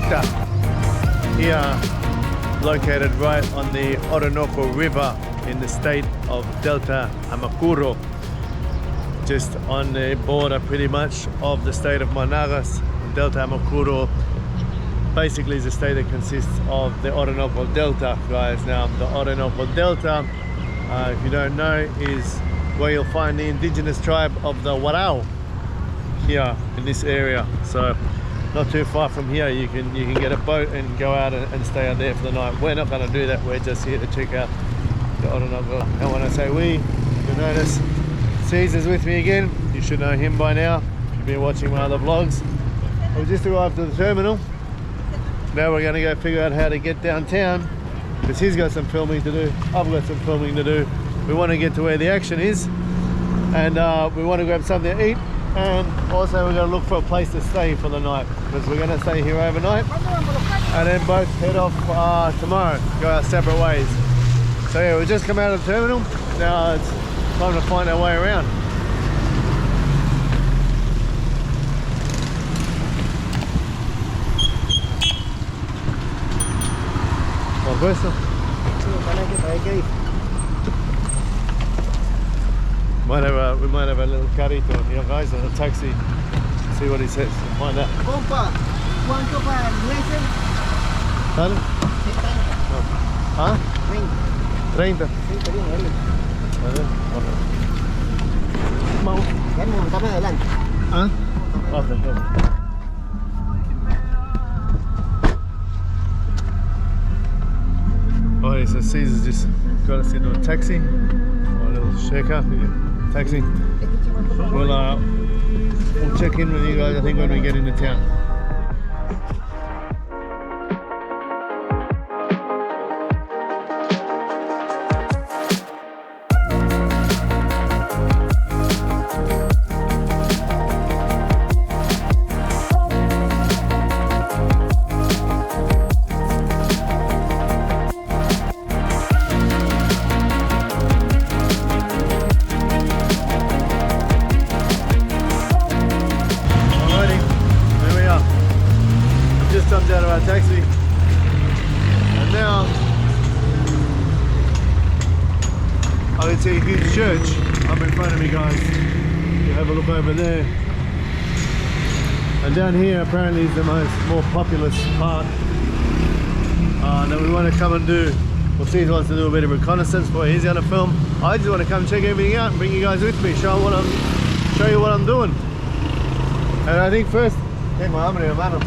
Tucupita here, located right on the Orinoco River in the state of Delta Amacuro, just on the border pretty much of the state of Managas. Delta Amacuro basically is a state that consists of the Orinoco Delta, guys. Now the Orinoco Delta, if you don't know, is where you'll find the indigenous tribe of the Warao here in this area. So not too far from here, you can get a boat and go out and stay out there for the night. We're not going to do that. We're just here to check out the Orinoco. And when I say we, you'll notice Cesar's with me again. You should know him by now if you've been watching my other vlogs. We just arrived at the terminal. Now we're going to go figure out how to get downtown, because he's got some filming to do, I've got some filming to do. We want to get to where the action is, and we want to grab something to eat, and also we're going to look for a place to stay for the night, because we're going to stay here overnight and then both head off tomorrow, go our separate ways. So yeah, we just come out of the terminal. Now it's time to find our way around. Questo? We might have a little carrito here, guys, and a taxi. See what he says. Find out. Compa, ¿cuánto para el blazer? ¿Sale? ¿Ah? 30. 30, bien, dale. Vale. Vamos, ya montame adelante. ¿Ah? Ok. Alright, so Cesar's just got us into a taxi, a little share car, yeah, taxi. We'll check in with you guys, I think, when we get into town. Jumped out of our taxi, and now I can see a huge church up in front of me, guys. You have a look over there, and down here apparently is the more populous part that we want to come and do. Well, Cesar wants to do a bit of reconnaissance for he's going to film. I just want to come check everything out and bring you guys with me, show you what I'm doing. And I think first, tengo hambre, hermano.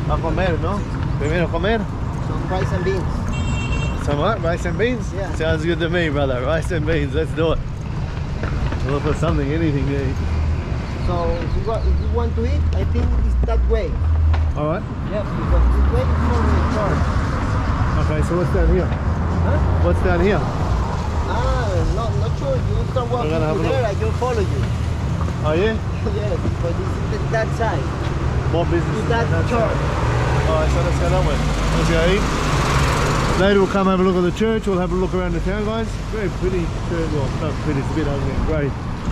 A comer, no? Primero comer? Some rice and beans. Some what? Rice and beans? Yeah. Sounds good to me, brother. Rice and beans, let's do it. We'll look for something, anything to eat. So if you want to eat, I think it's that way. Alright. Yes, because this way is more the church. Okay, so what's down here? Huh? What's down here? Not sure. You start walking to there, I will follow you. Oh yeah? Yes, but this is that side. More business. Is that church? Alright, so let's go that way. Let's go eat. Later we'll come have a look at the church. We'll have a look around the town, guys. Very pretty church. Well, not pretty, it's a bit ugly and grey,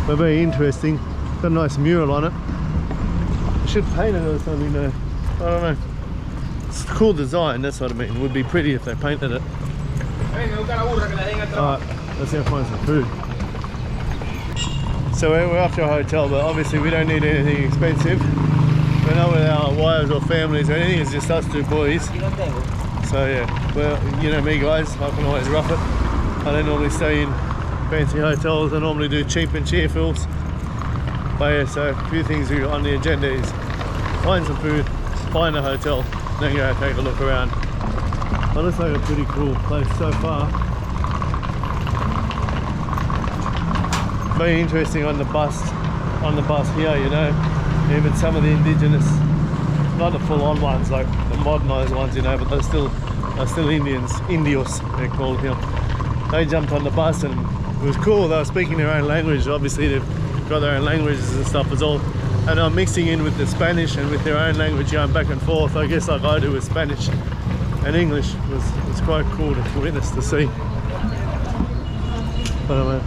but very interesting. Got a nice mural on it. I should paint it or something though. I don't know. It's a cool design, that's what I mean. It would be pretty if they painted it. Alright, let's go find some food. So we're off to a hotel, but obviously we don't need anything expensive. We're not with our wives or families or anything, it's just us two boys. So yeah, well, you know me guys, I can always rough it. I don't normally stay in fancy hotels, I normally do cheap and cheerfuls. But yeah, so a few things on the agenda is find some food, find a hotel, then go take a look around. Well, looks like a pretty cool place so far. Very interesting on the bus here, you know. Even some of the indigenous, not the full-on ones like the modernized ones, you know, but they're still Indians, indios they're called here. They jumped on the bus and it was cool. They were speaking their own language. Obviously they've got their own languages and stuff as well, and they're mixing in with the Spanish and with their own language, going back and forth, I guess, like I do with Spanish and English. It was quite cool to witness, to see. But,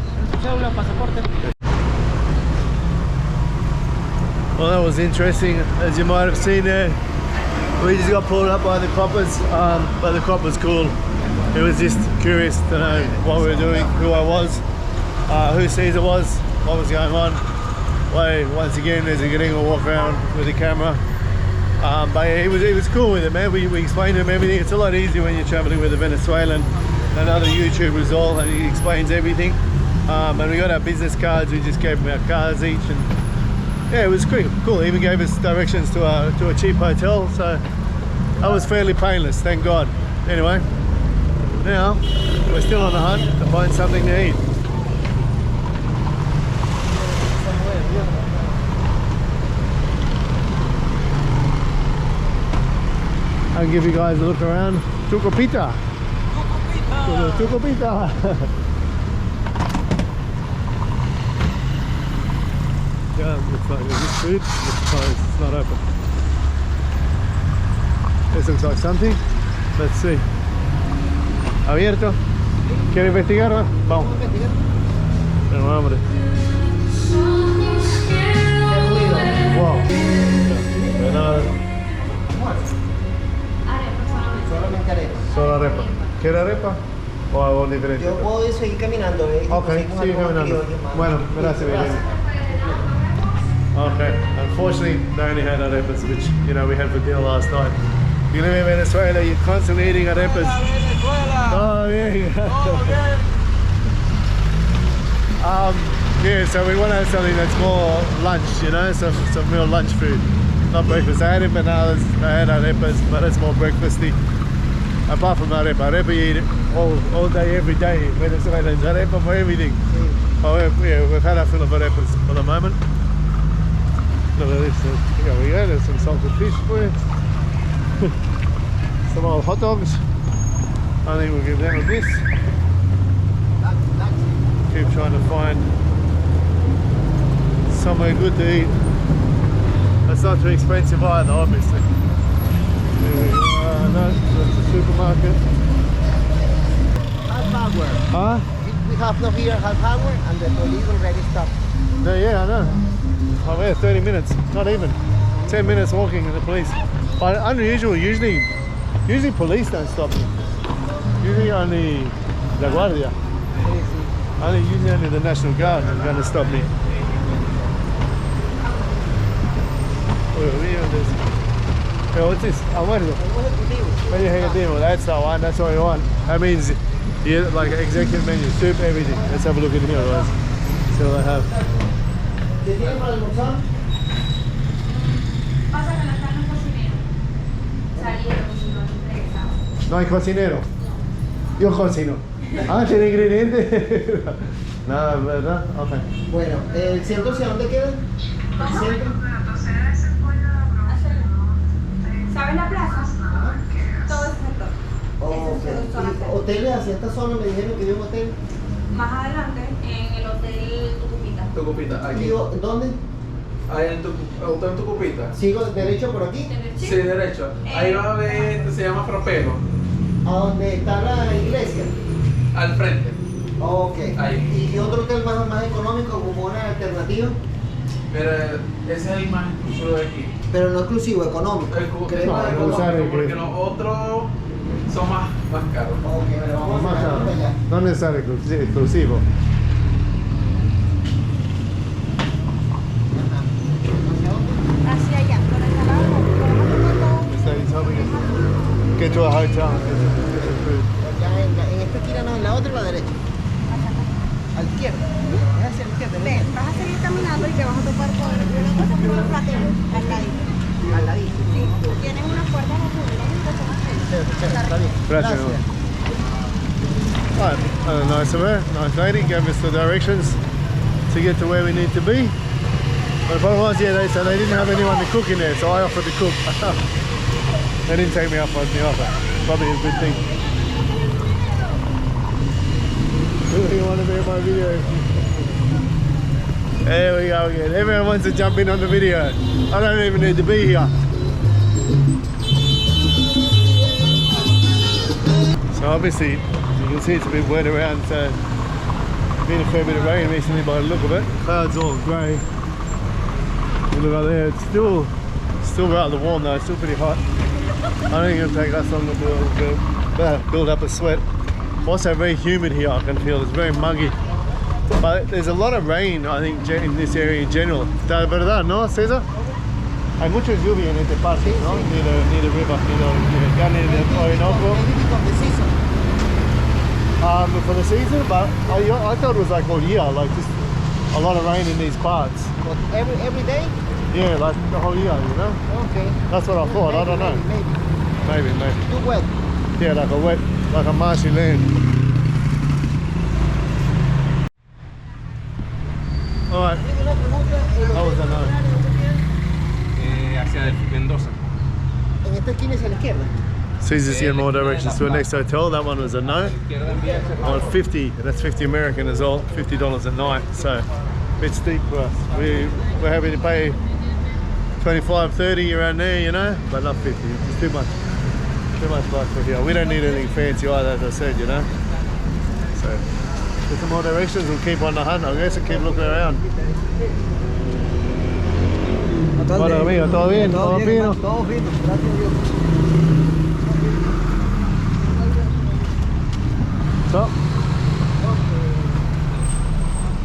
well, that was interesting. As you might have seen there, We just got pulled up by the coppers, but the cop was cool. He was just curious to know what we were doing, who I was, who Cesar was, what was going on. Well, once again, there's a getting a walk around with the camera. But yeah, he was cool with it, man. We explained to him everything. It's a lot easier when you're traveling with a Venezuelan and other YouTubers all, and he explains everything. And we got our business cards. We just gave him our cards each, and yeah, it was cool. He even gave us directions to a cheap hotel, so that was fairly painless, thank God. Anyway, now we're still on the hunt to find something to eat. I'll give you guys a look around. Tucupita. Tucupita. Yeah, looks like there's food. It's not open. This looks like something. Let's see. Abierto. ¿Quiere investigar? Vamos. Tengo hambre. Wow. Nada. Solamente arepa. Solo arepa. ¿Quiere arepa? ¿O algo diferente? Yo puedo seguir caminando, Ok, sigue caminando. Bueno, gracias, Okay, unfortunately they only had arepas, which, you know, we had for dinner last night. You live in Venezuela, you're constantly eating arepas. Oh yeah. Yeah, so we want to have something that's more lunch, you know, some real lunch food. Not breakfast. I had empanadas, I had arepas, but it's more breakfasty. Apart from arepa, you eat it all day, every day. Venezuelans, arepa for everything. Oh, yeah, we've had our fill of arepas for the moment. Look at this. Here we go. There's some salted fish for you. Some old hot dogs. I think we'll give them a miss. Keep trying to find somewhere good to eat. It's not too expensive either, obviously. No, that's a supermarket. Half hour. Huh? We have no here half hour, and the police already stopped. No, yeah, I know. I'm here 30 minutes, not even. 10 minutes walking and the police. But unusual, usually police don't stop me. Usually only the Guardia. Usually only the National Guard is going to stop me. Hey, what's this? Almuerzo. Menu ejecutivo. That's the one. That's what we want. That means you like executive menu, soup, everything. Let's have a look in here, guys. See what I have. No hay cocinero. Yo cocino. Ah, ¿tiene ingredientes? Nada, ¿verdad? Ok. Bueno, ¿el centro hacia dónde queda? ¿El centro? ¿Sabes la plaza? Todo ese sector. Okay. ¿Hoteles hacia esta zona? Me dijeron que había un hotel. Más adelante, en el hotel Tucupita. Tucupita, aquí. ¿Dónde? Ahí en Hotel Tucupita. ¿Sigo derecho por aquí? Sí, derecho. Ahí va a ver, se llama Propelo. ¿A dónde está la iglesia? Al frente. Ok. Ahí. ¿Y otro hotel más económico como una alternativa? Pero ese es el más exclusivo de aquí. Pero no exclusivo, económico. Es más económico porque los otros son más caros. Ok, pero vamos a ver allá. No necesariamente exclusivo. Hacia allá, por el lado. He's helping us get to a hotel and get some food. Allá en esta esquina no, en la otra o la derecha. A la izquierda. Es hacia la izquierda. Ve, vas a seguir caminando y te vas a topar con una cosa como un platero, al ladito. Al ladito. Sí, tienen unas puertas azules, Está bien. Gracias. Alright, nice of her, nice lady, gave us the directions to get to where we need to be. But the problem was, yeah, they said they didn't have anyone to cook in there, so I offered to cook. They didn't take me up on the offer. Probably a good thing. Who you want to be in my video? There we go again. Everyone wants to jump in on the video. I don't even need to be here. So obviously, as you can see, it's a bit wet around, so been a fair bit of rain recently by the look of it. Clouds all grey. You look out there, it's still rather warm though, it's still pretty hot. I think it'll take us long to build up a sweat. Also very humid here, I can feel. It's very muggy. But there's a lot of rain, I think, in this area in general. ¿De verdad, no, Cesar? Hay mucha lluvia en este parque, ¿no? Near the river, down near the Orinoco. For the season, but I thought it was like all year, like just a lot of rain in these parts. But every day? Yeah, like the whole year, you know? Okay. That's what I thought, I don't know. Maybe. Too wet. Yeah, like a marshy land. Alright, that was a no. Hacia Mendoza. En esta esquina es a la izquierda. Cesar's here more directions to the next hotel. That one was a no. On 50, that's 50 American as well, $50 a night. So a bit steep for us. We're having to pay 25, 30 around there, you know, but not 50. It's too much life for here. We don't need anything fancy either, as I said, you know. So get some more directions. We'll keep on the hunt, I guess, and keep looking around. Bueno, amigo, ¿todo bien? ¿Todo fino? Todo fino, gracias a Dios. So,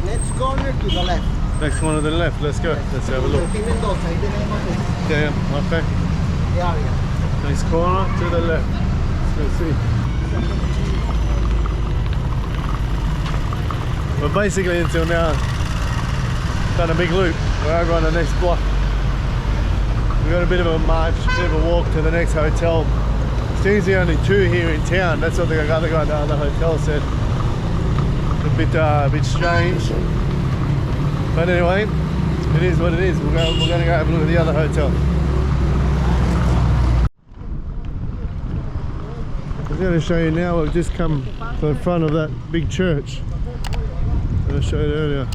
Next corner to the left. next one to the left, let's go. Let's have a look. Aquí Mendoza, ahí tenemos Yeah, okay. el área. Next corner to the left. Let's see. But basically until now, done a big loop. We're over on the next block. We've got a bit of a march, a bit of a walk to the next hotel. Seems the only two here in town. That's what the other guy at the other hotel said. It's a bit strange. But anyway, it is what it is. We're going to go have a look at the other hotel. I'm going to show you now, we've just come to the front of that big church that I showed earlier.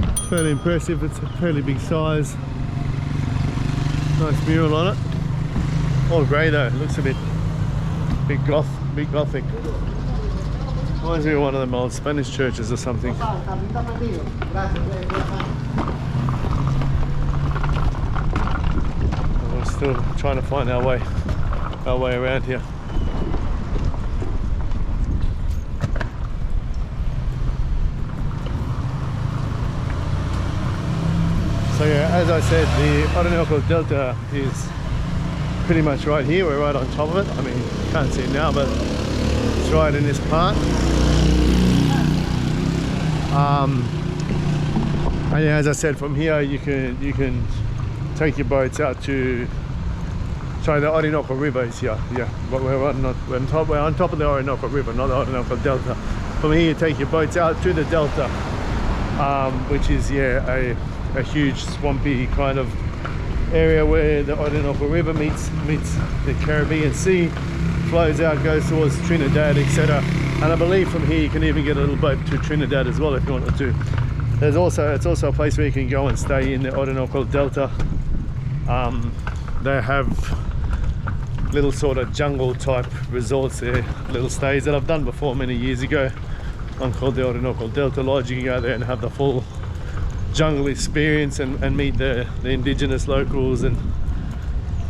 It's fairly impressive, it's a fairly big size. Nice mural on it. All grey though, it looks a bit gothic. Reminds me of one of them old Spanish churches or something. We're still trying to find our way around here. So yeah, as I said, the Orinoco Delta is pretty much right here. We're right on top of it. I mean, you can't see it now, but it's right in this part. And yeah, as I said, from here you can take your boats out to. Sorry, the Orinoco River is here. Yeah, but we're on top of the Orinoco River, not the Orinoco Delta. From here, you take your boats out to the Delta, which is a huge swampy kind of area where the Orinoco River meets the Caribbean Sea, flows out, goes towards Trinidad, etc. And I believe from here you can even get a little boat to Trinidad as well if you wanted to. It's also a place where you can go and stay in the Orinoco Delta. They have little sort of jungle type resorts there, little stays that I've done before many years ago. One called the Orinoco Delta Lodge. You can go there and have the full jungle experience and meet the indigenous locals and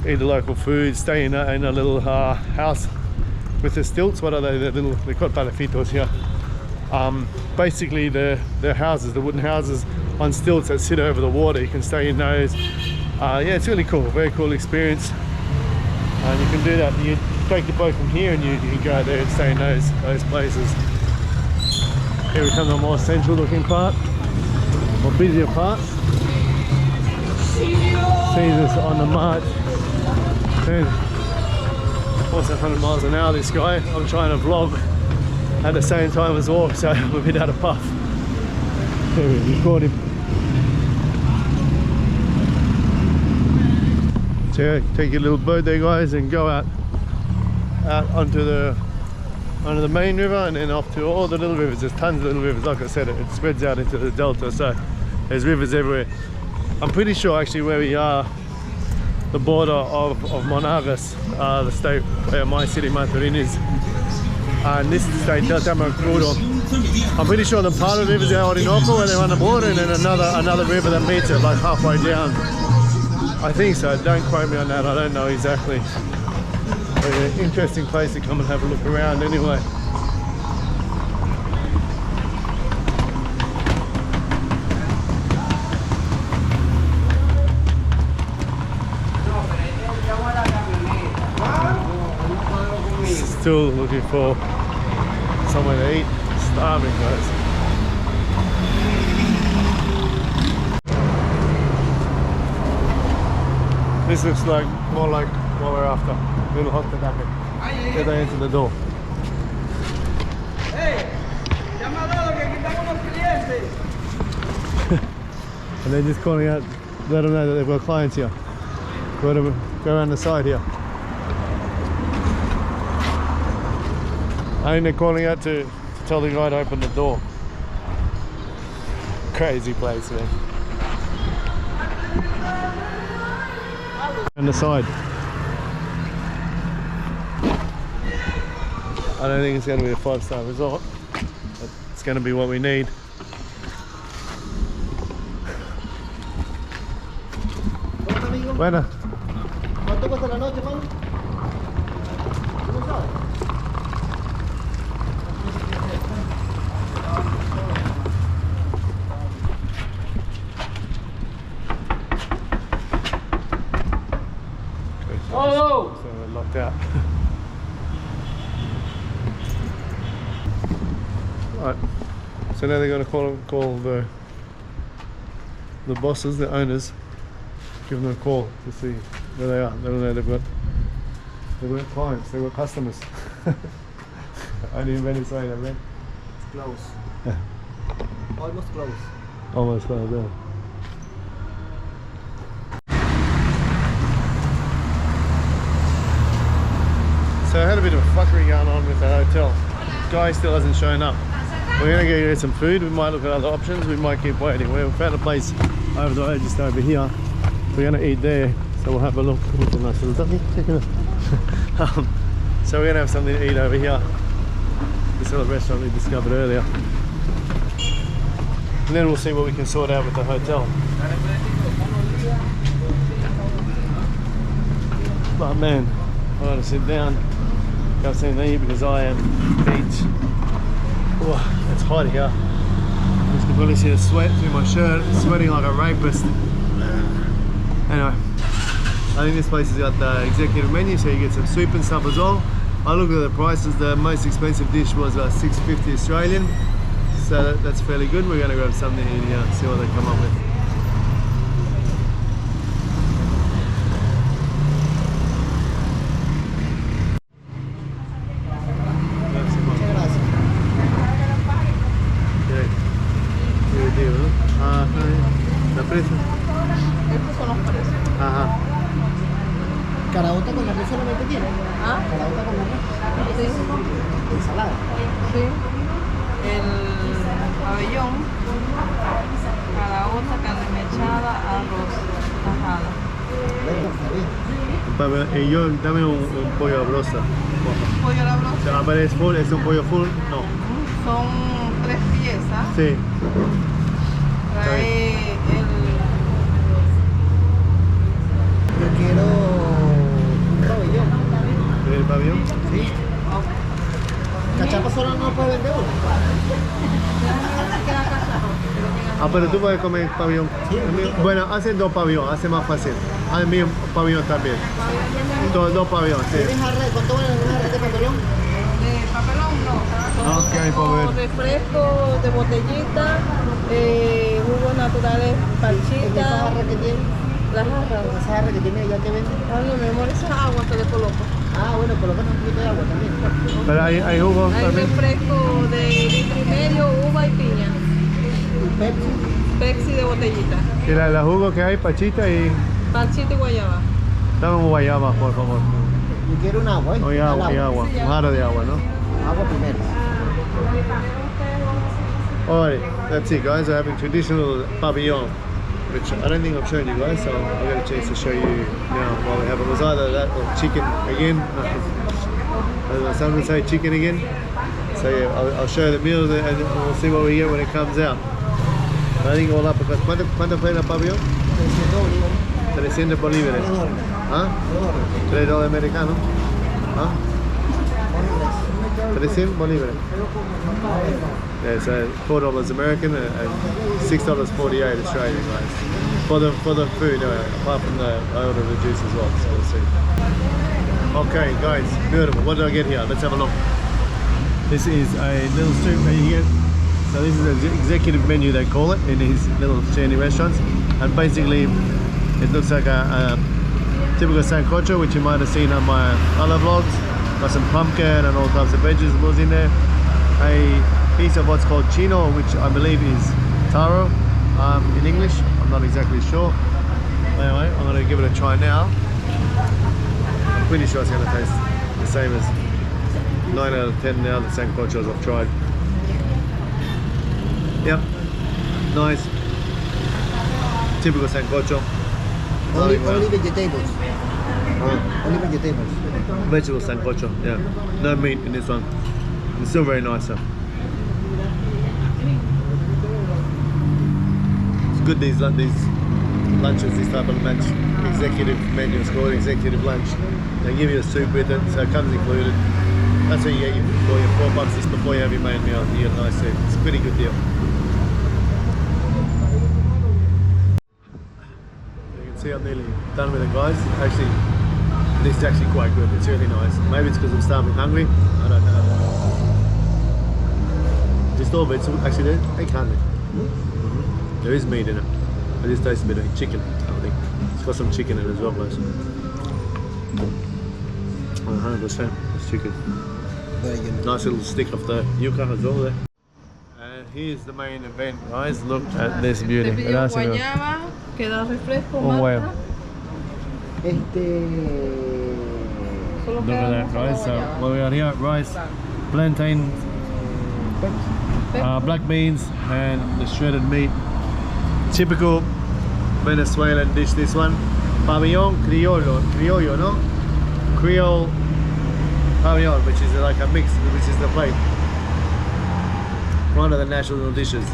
eat the local food, stay in a little house with the stilts. What are they? They're called palafitos here. Basically the houses, the wooden houses on stilts that sit over the water. You can stay in those. Yeah, it's really cool, very cool experience. And you can do that. You take your boat from here and you can go there and stay in those places. Here we come to a more central looking part, more busier part. Cesar's on the march. And almost 100 miles an hour, this guy. I'm trying to vlog at the same time as walk, so I'm a bit out of puff. There we record him. So yeah, take your little boat there, guys, and go out onto the main river and then off to all the little rivers. There's tons of little rivers. Like I said, it spreads out into the delta, so there's rivers everywhere. I'm pretty sure actually where we are, the border of Monagas, the state where my city Maturin is, and this is the state Delta Amacuro. I'm pretty sure the part of the river is the Orinoco where they're on the border, and then another river that meets it like halfway down. I think so. Don't quote me on that. I don't know exactly. But an interesting place to come and have a look around anyway. Still looking for somewhere to eat. Starving, guys. This looks like more like what we're after. Little hot tobacco. Get that into the door. And they're just calling out, let them know that they've got clients here. Go around the side here. I think they're calling out to tell the guy to open the door. Crazy place, man. On the side. I don't think it's going to be a 5-star resort, but it's going to be what we need. Bueno. ¿Cuánto cuesta la noche, Pablo? ¿Tú no sabes? Oh! So we're locked out. Right. So now they're going to call the bosses, the owners, give them a call to see where they are. They don't know they've got clients, they've got customers. Only in Venezuela, man. It's close. Yeah. Almost close. Almost close there. So I had a bit of a fuckery going on with the hotel. Guy still hasn't shown up. We're gonna go get some food. We might look at other options. We might keep waiting. We found a place over the way, just over here. We're gonna eat there, so we'll have a look. It's a nice little ducky. So we're gonna have something to eat over here. This little restaurant we discovered earlier. And then we'll see what we can sort out with the hotel. But man, I want to sit down, have something to eat because I am beat. Oh, it's hot here. You can probably see the sweat through my shirt, sweating like a rapist. Anyway, I think this place has got the executive menu, so you get some soup and stuff as well. I looked at the prices. The most expensive dish was about $6.50 Australian, so that's fairly good. We're going to grab something in here and see what they come up with. Estos son los precios. Ajá. ¿Caraota con la red solamente tiene? ¿Ah? ¿Caraota con la red? Sí. ¿Ensalada? Sí. El pabellón, caraota, carne mechada, arroz, tajada. Bueno, está bien. Y yo, dame un pollo a brosa. Pollo a la brosa. A ver, ¿es full? ¿Es un pollo full? No. Son 3 piezas. Sí. Trae el... Yo quiero un pabellón. ¿El pabellón? Sí. ¿Cachapa solo no puede vender uno? Ah, pero tú puedes comer pabellón. Sí. Bueno, hacen 2 pabellones, hace más fácil. Hazme un pabellón también. Dos pabellones, sí. ¿Tienes arre? ¿Cuánto vale una red de papelón? De papelón no. Ok, por ver. Refresco de botellita, jugos naturales, ¿Esa parchita. jarra que tiene? Las jarras. ¿Esa jarra que tiene allá que vende? Ah, no, mi amor, esa es agua que le coloco. Ah, bueno, colocas un poquito de agua también. Pero hay jugos Hay también. refresco de litro y medio, uva y piña. Pepsi. Pepsi de botellita. Y la jugo que hay, pachita y... Parchita y guayaba. Dame un guayaba, por favor. Yo quiero un agua, ¿eh? O y agua, y agua. Un jarro de agua, ¿no? Agua primero. Alright, that's it guys. We're having traditional pabellon, which I don't think I've shown you guys, so I'll get a chance to show you now while we have it. It was either that or chicken again. Some would say chicken again. So yeah, I'll show you the meals and we'll see what we get when it comes out. I think all up because ¿cuánto fue el pabellón? 300 bolívares. ¿Ah? $3 americanos. ¿Ah? 300 bolívares. Yeah, so $4 American and $6.48 Australian, guys. For the food, apart from the I ordered the juice as well, so we'll see. Okay, guys, beautiful. What did I get here? Let's have a look. This is a little soup that you get. So this is the executive menu, they call it, in these little shanty restaurants. And basically, it looks like a typical sancocho, which you might have seen on my other vlogs. Got some pumpkin and all types of vegetables in there. A piece of what's called chino, which I believe is taro in English. I'm not exactly sure. Anyway, I'm going to give it a try now. I'm pretty sure it's going to taste the same as 9 out of 10 now the sancochos I've tried. Yep, nice. Typical sancocho. Only vegetables. Only vegetables. Vegetable sancocho, yeah. No meat in this one. It's still very nice though. It's good these lunches, this type of lunch. Executive menu, it's called executive lunch. They give you a soup with it, so it comes included. That's what you get for your $4 just before you have your main meal. You get a nice soup. It's a pretty good deal. You can see I'm nearly done with it, guys. Actually, this is actually quite good. It's really nice. Maybe it's because I'm starving hungry. I don't know. Just all vegetable. Actually, they can't. There is meat in it. I just taste a bit of chicken, I think. It's got some chicken in it as well, guys. 100%. It's chicken. Nice little stick of the yuca as well there. And here's the main event, guys. Look at this beauty. Guayaba, queda refresco, huevo. Solo Look at that, guys. So what we got here, rice, plantain, black beans, and the shredded meat. Typical Venezuelan dish, this one. Pabellón criollo, no? Creole pabellón, which is like a mix, which is the plate. One of the national dishes.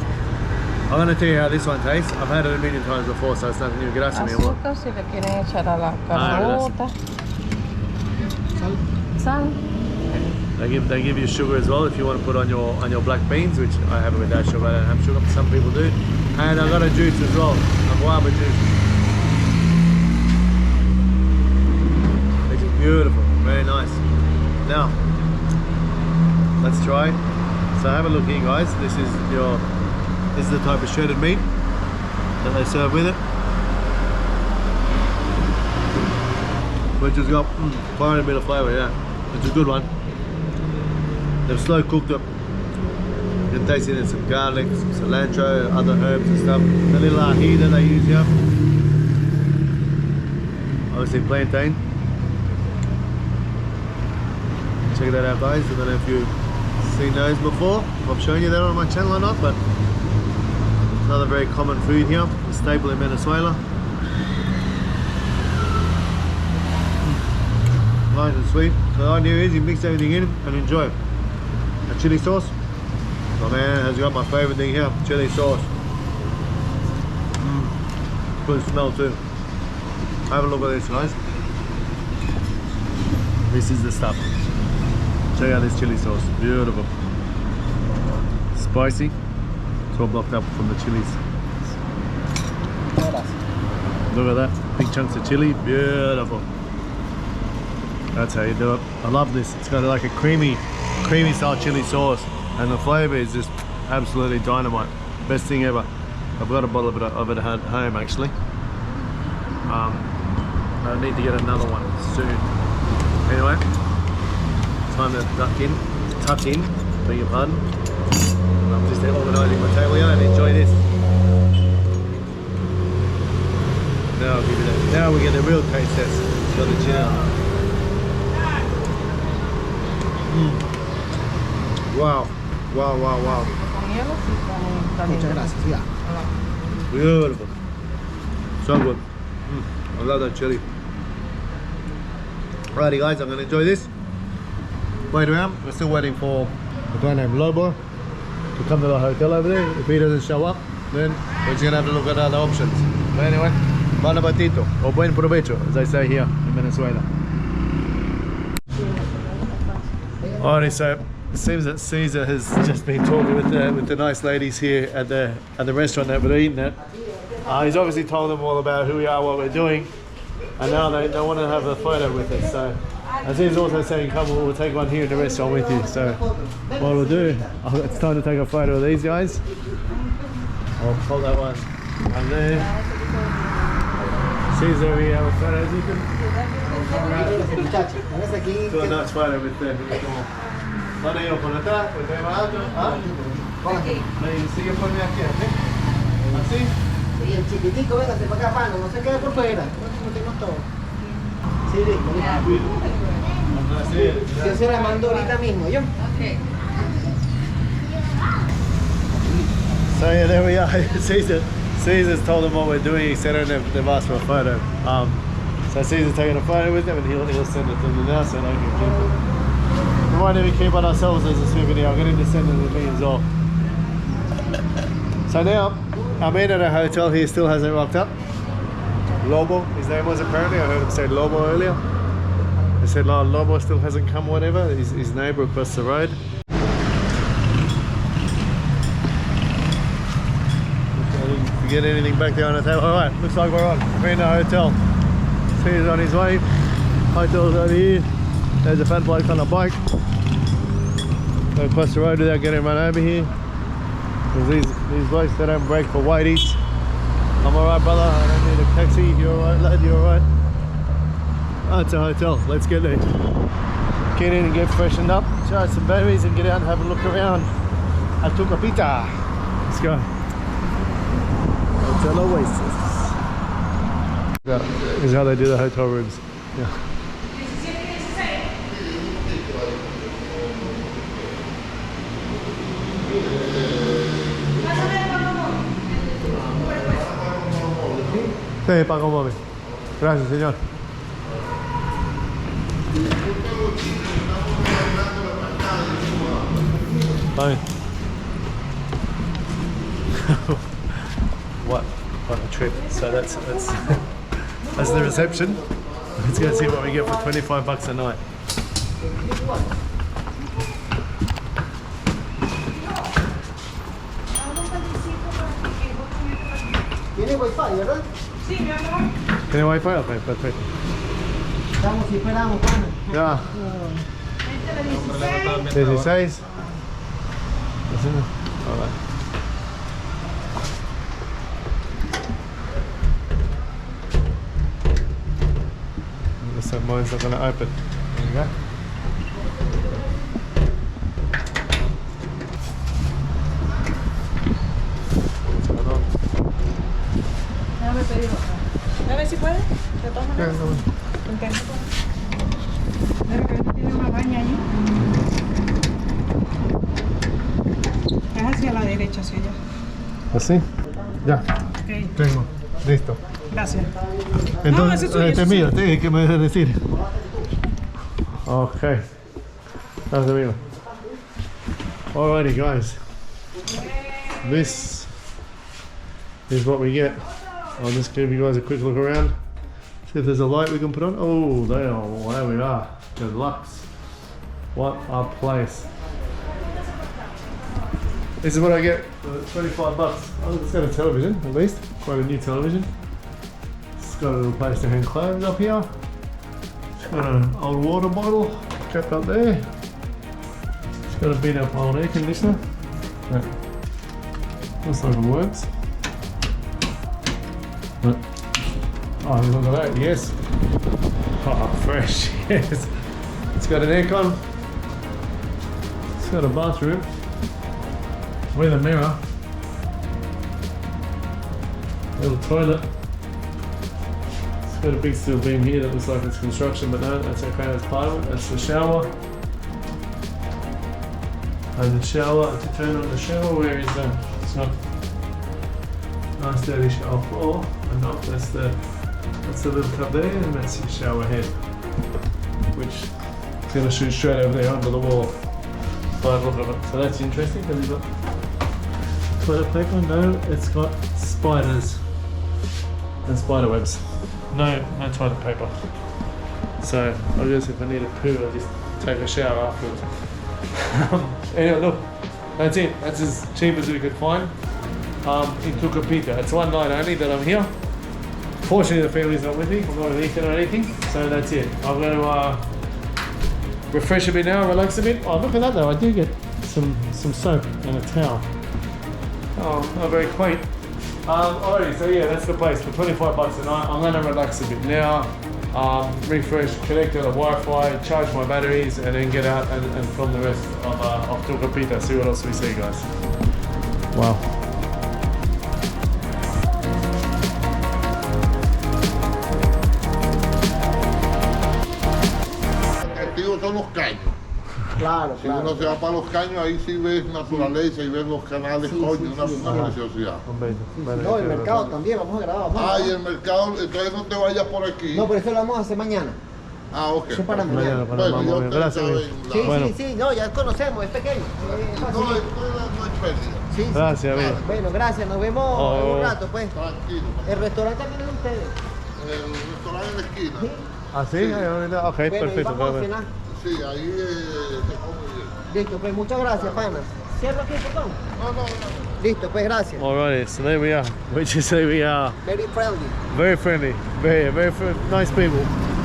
I'm going to tell you how this one tastes. I've had it a million times before, so it's nothing new. Gracias, mi amor. Azúcar si le quieren echar a la carnota. Sal. They give you sugar as well if you want to put on your black beans, which I have it without sugar. I don't have sugar, but some people do. And I've got a juice as well, a guava juice. It's beautiful, very nice. Now, let's try. So have a look here, guys. This is the type of shredded meat that they serve with it, which has got quite a bit of flavour. Yeah, it's a good one. They've slow cooked it. You can taste it in some garlic, some cilantro, other herbs and stuff. The little ají that they use here. Obviously plantain. Check that out, guys. I don't know if you've seen those before. If I've shown you that on my channel or not, but another very common food here. A staple in Venezuela. Nice and sweet. So the idea is you mix everything in and enjoy. A chili sauce. Oh man, has got my favourite thing here, chili sauce. Good smell too. Have a look at this, guys. This is the stuff. Check out this chili sauce, beautiful. Spicy. It's all blocked up from the chilies. Look at that, big chunks of chili, beautiful. That's how you do it. I love this. It's got like a creamy style chili sauce. And the flavour is just absolutely dynamite. Best thing ever. I've got a bottle of it at home actually. I need to get another one soon. Anyway, time to tuck in, beg your pardon. I'm just organising my table here and enjoy this. Now I'll give you that. Now we get the real taste test for the chin out. Wow. Wow. Muchas gracias. Yeah. Beautiful. So good. I love that chili. Alrighty guys, I'm going to enjoy this. Wait around. We're still waiting for a guy named Lobo to come to the hotel over there. If he doesn't show up, then we're just gonna have to look at other options. But anyway, bon appetito, or buen provecho, as they say here in Venezuela. Alrighty, so it seems that Cesar has just been talking with the nice ladies here at the restaurant that we're eating at. He's obviously told them all about who we are, what we're doing, and now they want to have a photo with us. So, and he's also saying, come, we'll take one here in the restaurant with you. So, what we'll do, it's time to take a photo of these guys. I'll hold that one. And then, Cesar, we have a photo, as you can. Do a nice photo with them. ¿Dónde yo por atrás? Pues de más alto. Sigue por mí aquí, ¿así? Y el chiquitico, véngase para acá, mano, no se quede por fuera. No tenemos todo. Sí, listo. Yo se la mando ahorita mismo, ¿yo? Okay. So yeah, there we are. Cesar's told them what we're doing. He said they've asked for a photo. So Cesar's taking a photo with them and he'll send it to them now so they can keep it. We won't even keep it ourselves as a souvenir. I'm going to send it to me as well. So now, I'm in at a hotel. He still hasn't rocked up. Lobo, his name was apparently. I heard him say Lobo earlier. They said Lobo still hasn't come, whatever. His neighbour across the road. Get anything back there on the table. Alright, looks like we're on. We're in the hotel. He's on his way. Hotel's over here. There's a fat bloke on a bike. Go across the road without getting run over here. Because these blokes, they don't break for whiteys. I'm alright, brother. I don't need a taxi. You're alright, lad. You're alright. Oh, it's a hotel. Let's get there. Get in and get freshened up. Charge some batteries and get out and have a look around at Tucupita. Let's go. Hotel Oasis. This is how they do the hotel rooms. Yeah. Sí, pago móvil. Gracias, señor. Fine. What a trip. So that's the reception. Let's go see what we get for 25 bucks a night. ¿Tiene wifi, verdad? Sí, mi amor. ¿Tiene wifi? Ok, perfecto. Estamos si esperamos, pana. Ya. 16. Alright. Looks like mine's not going to open. There you go. What's going on? Déjame pedir otra. A ver si puede. ¿Te tomas? Yeah, no. Debe que tiene una baña allí. Es hacia la derecha, hacia allá. ¿Así? Ya. Ok, Tengo. Listo. gracias. Entonces, ese es suyo, este es mío. ¿Qué me debes decir? Ok. Gracias, amigo. Alrighty, guys. This is what we get. I'll just give you guys a quick look around. See if there's a light we can put on. Oh, there we are. Deluxe. What a place. This is what I get for 25 bucks. Oh, it's got a television, at least. Quite a new television. It's got a little place to hang clothes up here. It's got an old water bottle kept up there. It's got a beat up old air conditioner. Yeah. Looks like it works. But, oh, look at that, yes. Oh, fresh, yes. It's got an aircon. It's got a bathroom with a mirror. Little toilet. It's got a big steel beam here that looks like it's construction, but no, that's okay, that's part of it. That's the shower. And the shower, to turn on the shower, where is that? It's not. Nice dirty shower floor. And no, that's the little tub there, and that's your shower head, which is going to shoot straight over there under the wall. But look at it. So that's interesting because you've got toilet paper? No, it's got spiders and spider webs. No toilet paper. So I guess if I need a poo, I'll just take a shower afterwards. Anyway, look, that's it. That's as cheap as we could find in Tucupita. It's one night only that I'm here. Fortunately, the family's not with me. I'm not eating or anything, so that's it. I'm going to refresh a bit now, relax a bit. Oh, look at that though. I do get some soap and a towel. Oh, not very quaint. Alrighty, so yeah, that's the place for 25 bucks a night. I'm going to relax a bit now. Refresh, connect to the Wi-Fi, charge my batteries, and then get out and film the rest of Tucupita. See what else we see, guys. Wow. Son los caños. Claro, Si uno se va para los caños, ahí sí ves naturaleza y ves los canales, coño, una preciosidad. No, el mercado también, vamos a grabar. Ah, y el mercado, entonces no te vayas por aquí. No, pero eso lo vamos a hacer mañana. Ah, ok. Eso para mañana. Bueno, ya ustedes Gracias, saben. Sí, Bueno. sí, no, ya conocemos, es pequeño. Es fácil. No hay pérdida. Sí, sí. Gracias, amigo. Bueno, gracias, nos vemos en un rato, pues. Tranquilo. El restaurante también es de ustedes. El restaurante en la esquina. Sí. ¿Ah, sí? Ok, Bueno, y perfecto. vamos a cenar. Sí, ahí se come bien. Listo, pues muchas gracias, panas. Cierro aquí el portón. No. Listo, pues gracias. Alrighty, so there we are. Which is say we are Very friendly. very friendly, very nice people.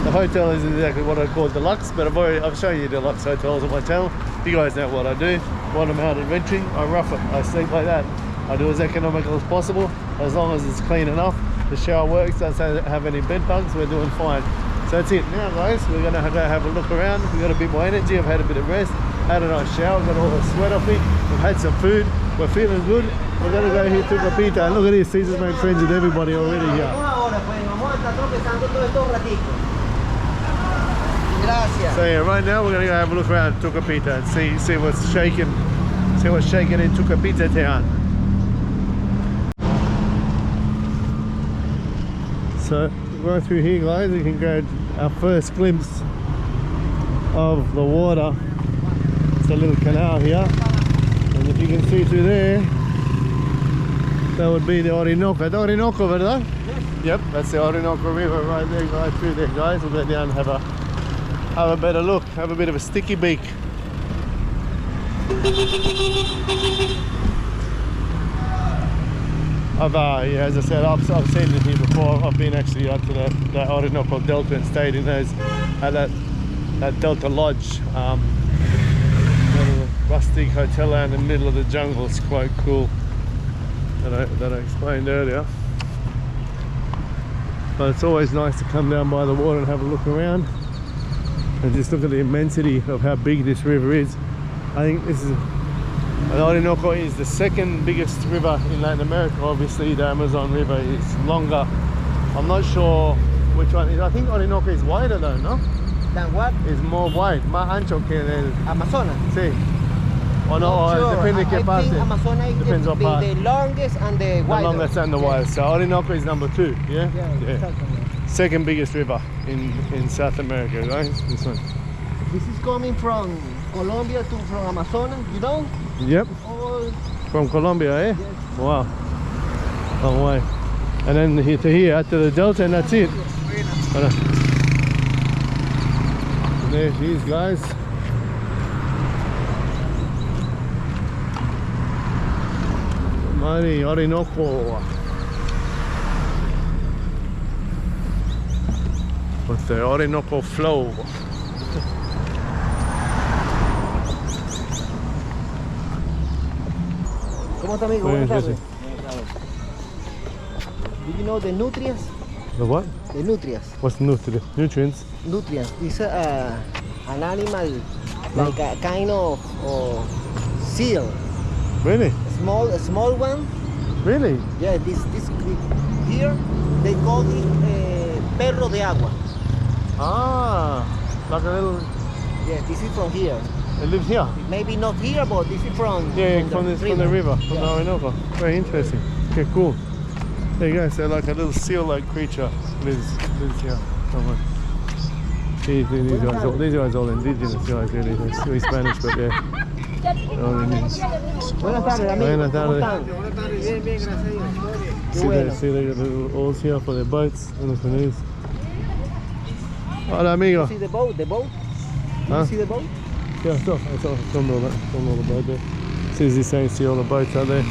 The hotel is exactly what I call deluxe, but I've shown you deluxe hotels on my channel. You guys know what I do. When I'm out adventuring, I rough it. I sleep like that. I do as economical as possible, as long as it's clean enough. The shower works, doesn't have any bed bugs, we're doing fine. So that's it. Now guys, we're going to go have a look around. We've got a bit more energy. I've had a bit of rest, had a nice shower, got all the sweat off me. We've had some food. We're feeling good. We're going to go here to Tucupita. And look at this, Cesar's made friends with everybody already here. Ahora, pues, vamos a estar tropezando todo esto un ratito. Gracias. So yeah, right now we're going to go have a look around Tucupita and see what's shaking. See what's shaking in Tucupita town. So right through here, guys, we can get our first glimpse of the water. It's a little canal here, and if you can see through there, that would be the Orinoco. The Orinoco, ¿verdad? Yep, that's the Orinoco River right there, right through there, guys. We'll go down and have a better look, have a bit of a sticky beak. Yeah, as I said, I've seen it here before. I've been actually up to the Orinoco Delta and stayed in those at that Delta Lodge, little rustic hotel out in the middle of the jungle. It's quite cool. That I explained earlier. But it's always nice to come down by the water and have a look around and just look at the immensity of how big this river is. I think the Orinoco is the second biggest river in Latin America. Obviously the Amazon River is longer. I'm not sure which one is. I think Orinoco is wider though, no? Than what? It's more wide, más ancho que el... Amazonas. Sí. O no, Sure. depende de qué parte. I think Amazonas Depends is what part. the longest and the widest. The longest and the widest. So Orinoco is number 2, yeah? Yeah, exactly. Second biggest river in South America, right? This one. This is coming from Colombia from Amazonas, you know? Yep. All, From Colombia, eh? yes. Wow. Long way. And then here to here, out to the delta, and that's it. And there she is, guys. Mighty Orinoco. With the Orinoco flow. ¿Cómo está, amigo? Muy Buenas bien, tardes. Do you know the nutrients? The what? The nutrients. What's the nutrients? Nutrients. It's an animal like a kind of seal. Really? A small one. Really? Yeah, this here they call it perro de agua. Ah, like a little. Yeah, this is from here. It lives here. Maybe not here, but this is from From the river, from the Yeah. Orinoco. Very interesting. Okay, cool. There you go. So like a little seal-like creature lives here somewhere. These guys all indigenous guys really. They speak Spanish, but yeah. Buenas tardes, amigo. Buenas tardes. Buenas tardes, bien, bien, gracias a Dios. Qué See, bueno. they got little oars here for their boats and the canoes. Hola, amigo. See the boat, the boat? Huh? You see the boat? Yeah, I saw all the boat there. Susie's saying see all the boats out there.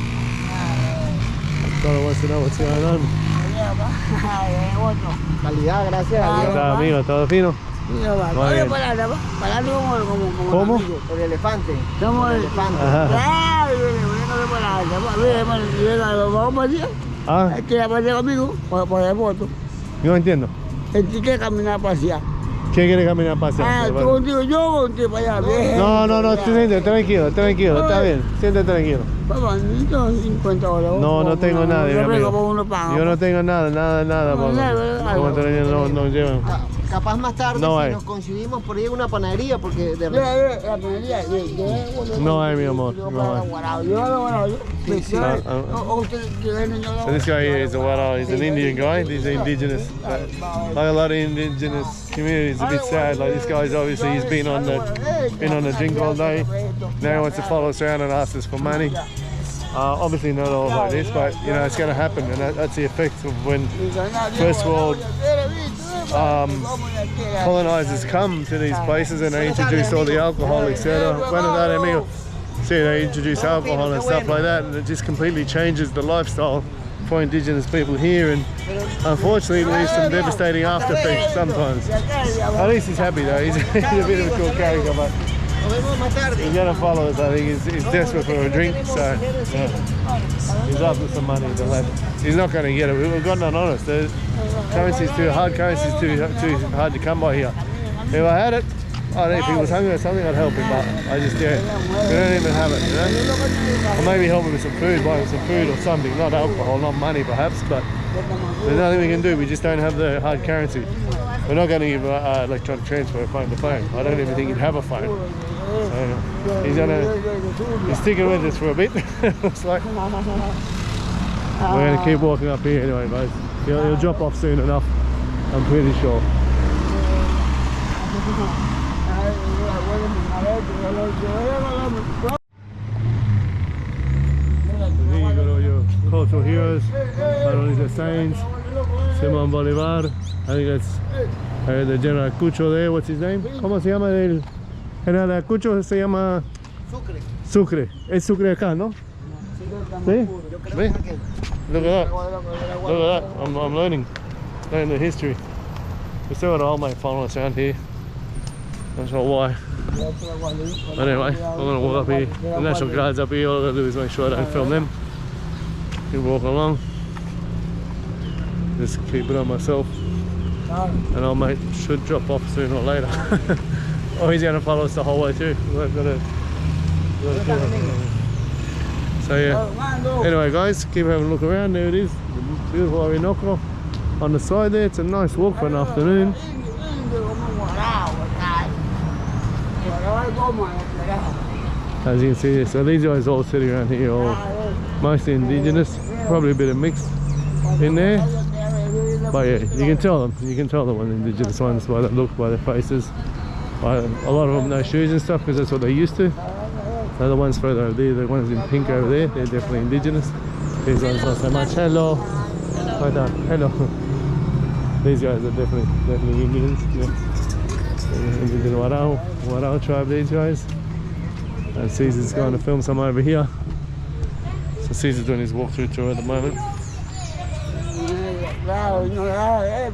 Solo wants to know what's going on. Calidad, gracias a Dios. Está, amigo, todo fino. Muy bien. ¿Cómo? El elefante. Somos El el elefante. Ajá. Ah, Hay que pasar conmigo para poner foto. no entiendo. El que quiere caminar para allá. ¿Quién quiere caminar para Ah, allá? tú contigo, yo contigo para allá. No, siéntate, tranquilo, está bien, siéntate tranquilo. Papá, necesito 50 dólares. No tengo nada, mi amigo. Yo no tengo nada, No, papá. Como te no llevan. Capaz más tarde No si hay. nos coincidimos por ahí en una panadería porque de La panadería. No hay, mi amor, no hay. So this guy here is a Wara, he's an Indian guy, he's indigenous. Like a lot of indigenous communities, a bit sad. Like this guy's obviously he's been on the drink all day. Now he wants to follow us around and ask us for money. Obviously not all like this, but you know it's going to happen, and that's the effect of when first world colonizers come to these places and they introduce all the alcohol, etc. Buenas tardes, amigo. See, they introduce alcohol and stuff like that, and it just completely changes the lifestyle for indigenous people here, and unfortunately it leaves some devastating after effects sometimes. At least he's happy though, he's a bit of a cool character, but he's gonna follow us. I think he's desperate for a drink, so yeah. He's after some money, the lad. He's not going to get it. We've got none on us. The currency's too hard. Currency's too hard to come by here. If I had it, if he was hungry or something, I'd help him. But I just we don't even have it. You know? Or maybe help him with some food, buy him some food or something. Not alcohol, not money, perhaps. But there's nothing we can do. We just don't have the hard currency. We're not going to give electronic transfer phone to phone. I don't even think he'd have a phone. So he's sticking with us for a bit. Looks like. We're going to keep walking up here anyway, guys. He'll drop off soon enough, I'm pretty sure. Here you got all your cultural heroes, Mánamo River Saints, Simón Bolívar. I think that's the General Cucho there. What's his name? ¿Cómo se llama el General Cucho? Se llama Sucre. Sucre. Es Sucre acá, ¿no? ¿Sí? ¿Ve? Look at that. Look at that. I'm learning the history. We still got an old mate following us around here. Not sure why. But anyway, I'm gonna walk up here. The National Guard's up here. All I gotta do is make sure I don't film them. Keep walking along. Just keep it on myself. And old mate should drop off sooner or later. Or he's gonna follow us the whole way too. We've got to so yeah. Anyway, guys, keep having a look around. There it is, the beautiful Orinoco on the side there. It's a nice walk for an afternoon. As you can see, so these guys all sitting around here, all mostly indigenous, probably a bit of mixed in there. But yeah, you can tell the ones indigenous ones by the look, by their faces. By a lot of them no shoes and stuff because that's what they used to. So the ones further over there, the ones in pink over there, they're definitely indigenous. These ones not so much. Hello. Right down. Hello. These guys are definitely Indians. Yeah. Indian Warao tribe, these guys. And Cesar's going to film some over here. So Cesar's doing his walkthrough tour at the moment.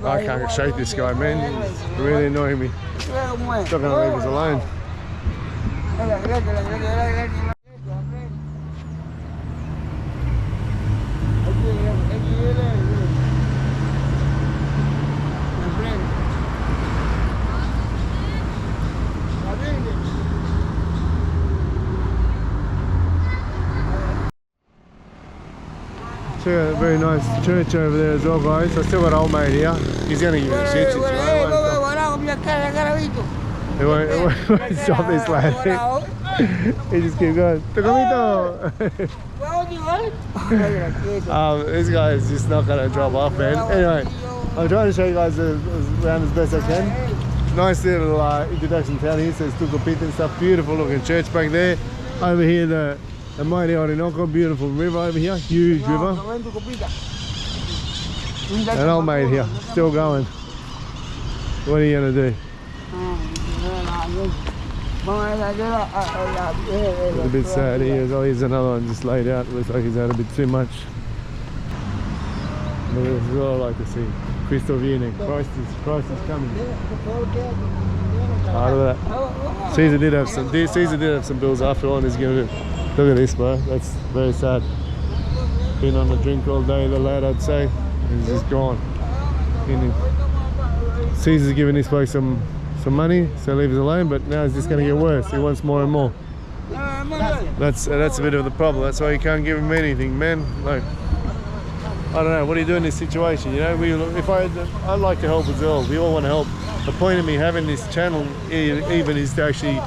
I can't shake this guy, man. He's really annoying me. He's not going to leave us alone. Check out a very nice church over there as well, guys. I still got old mate here. He's going to give us shit. He won't stop this lad. He just keeps going. Tucupita! This guy is just not going to drop off, man. Anyway, I'm trying to show you guys around as best I can. Nice little introduction town here. Says Tucupita and stuff. Beautiful looking church back there. Over here, the mighty Orinoco, beautiful river over here, huge river. No, en Tucupita. An old mate here, still going. What are you gonna do? A bit sad. Here's another one just laid out. Looks like he's had a bit too much. But this is all I like to see. Cristo viene. Christ is coming. Out of that. Cesar did have some bills after all, and he's gonna look at this, bro. That's very sad. Been on the drink all day, the lad, I'd say. He's just gone. Cesar's giving this bloke some money, so leave us alone, but now it's just going to get worse. He wants more and more. That's a bit of the problem. That's why you can't give him anything, man. Like, I don't know, what do you do in this situation? You know, I'd like to help as well. We all want to help. The point of me having this channel even is to actually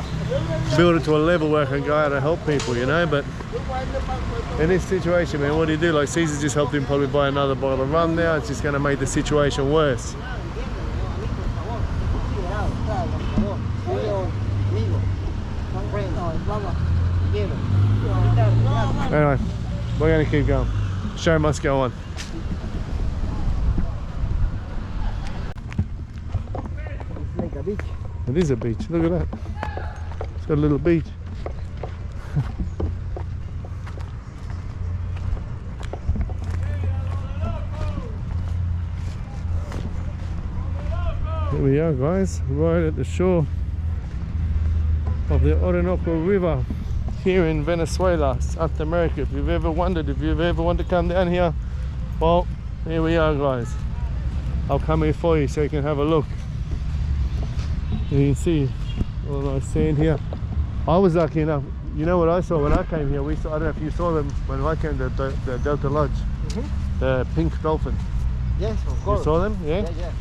build it to a level where I can go out and help people, you know. But in this situation, man, what do you do? Like, Cesar just helped him probably buy another bottle of rum now. It's just going to make the situation worse. Anyway, we're going to keep going. Show must go on. It's like a beach. It is a beach. Look at that. It's got a little beach. Here we are, guys, right at the shore of the Orinoco River here in Venezuela, South America. If you've ever wondered, if you've ever wanted to come down here, well, here we are, guys. I'll come here for you so you can have a look. You can see all I was saying here. I was lucky enough, you know what I saw when I came here? I don't know if you saw them when I came to the Delta Lodge. The pink dolphin. Yes, of course. You saw them? Yeah? Yeah.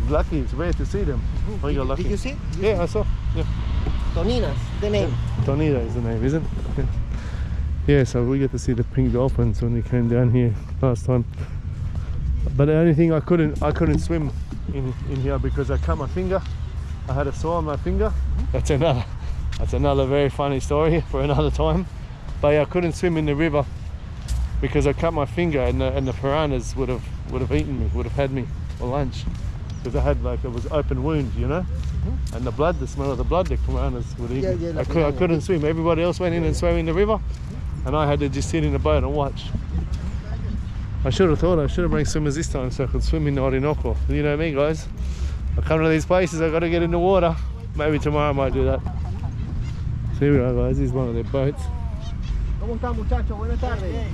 Lucky, it's rare to see them. Oh, you got lucky. Did you see? Yeah, I saw. Yeah. Toninas, the name. Tonida is the name, isn't it? Yeah, so we get to see the pink dolphins when we came down here last time. But the only thing I couldn't swim in here because I cut my finger. I had a sore on my finger. That's another very funny story for another time. But yeah, I couldn't swim in the river because I cut my finger, and the piranhas would have eaten me, would have had me for lunch, because I had it was open wound, you know. And the smell of the blood, the piranhas would eat me. I couldn't swim. Everybody else went in and swam in the river, and I had to just sit in the boat and watch. I should have brought swimmers this time so I could swim in the Orinoco. You know me, guys. I come to these places, I got to get in the water. Maybe tomorrow I might do that. So here we are, guys. This is one of their boats. ¿Cómo están, muchachos? Buenas tardes.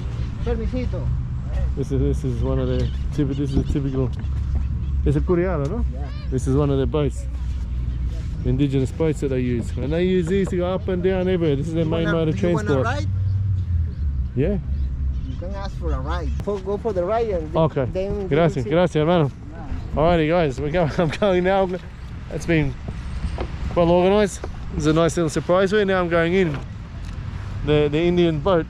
Permisito. This is one of their typical. It's a curiara, no? Yeah. This is one of their boats. Indigenous boats that they use, and they use these to go up and down everywhere. This is their main mode of transport. You want a ride? Yeah. You can ask for a ride. Go for the ride and Okay. then Gracias, hermano. Alrighty, guys, I'm going now. It's been well organised. It's a nice little surprise for you. Now I'm going in the Indian boat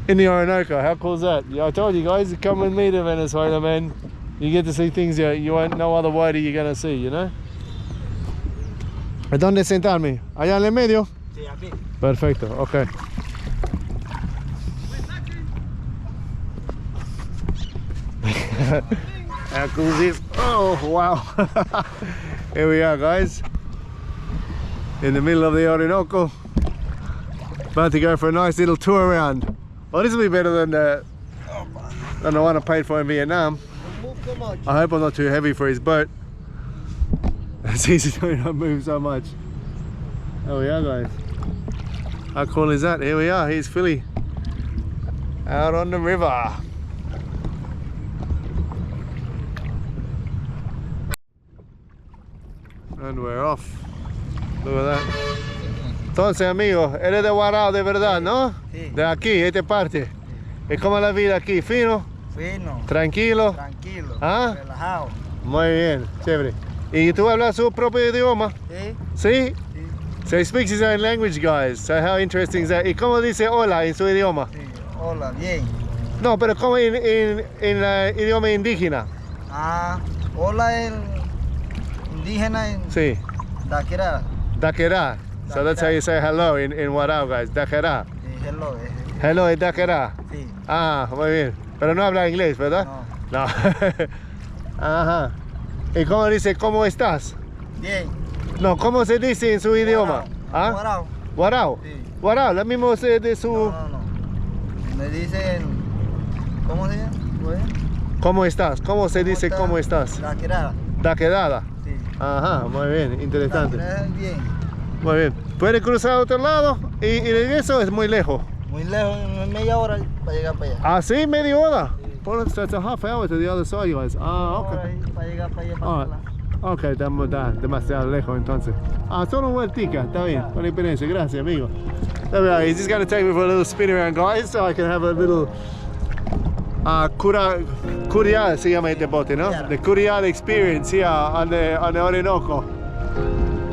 in the Orinoco. How cool is that? Yeah, I told you guys, come with me to Venezuela, man. You get to see things you won't, no other way you're gonna see, you know. ¿Dónde sentarme? Allá en el medio. Sí, aquí. Perfecto. Okay. How cool is this? Oh wow. Here we are, guys, in the middle of the Orinoco, about to go for a nice little tour around. Well, this will be better than the one I paid for in Vietnam. I hope I'm not too heavy for his boat. It's easy to not move so much. There we are, guys. How cool is that? Here we are, here's Philly out on the river. And we're off. Look at that. Entonces, amigo, eres de Guarao de verdad, ¿no? Sí. De aquí, esta parte. ¿Y cómo es la vida aquí? ¿Fino? Fino. ¿Tranquilo? Tranquilo. ¿Ah? Relajado. Muy bien, chévere. ¿Y tú hablas su propio idioma? Sí. ¿Sí? Sí. So he speaks his own language, guys. So how interesting is that? ¿Y cómo dice hola en su idioma? Sí. Hola, bien. No, pero como en idioma indígena. Ah, hola el indígena en Sí. Daquera. Daquerá. So that's how you say hello in Warao, guys. Dakera. Hello. Hello es Dakera. Sí. Ah, muy bien. Pero no habla inglés, ¿verdad? No. No. Ajá. ¿Y cómo dice cómo estás? Bien. No, ¿cómo se dice en su idioma? ¿Ah? Guarao. Warao. Sí. Warao, lo mismo de su... No. Me dicen. ¿Cómo se llama? ¿Cómo estás? ¿Cómo se dice está? cómo estás? La quedada. Daquedada. Sí. Ajá, muy bien, interesante. La quedada es bien. Muy bien. ¿Puede cruzar a otro lado? Y regreso es muy lejos. Muy lejos, media hora para llegar para allá. Ah, sí, media hora. Sí. Well, it's a half hour to the other side, guys. Ah, ok. Para llegar para allá. Alright. Ok, estamos demasiado lejos entonces. Ah, solo una vueltica, está bien. Con experiencia, gracias, amigo. There we are. He's just going to take me for a little spin around, guys, so I can have a little curial se llama este bote, ¿no? The curial experience here on the Orinoco.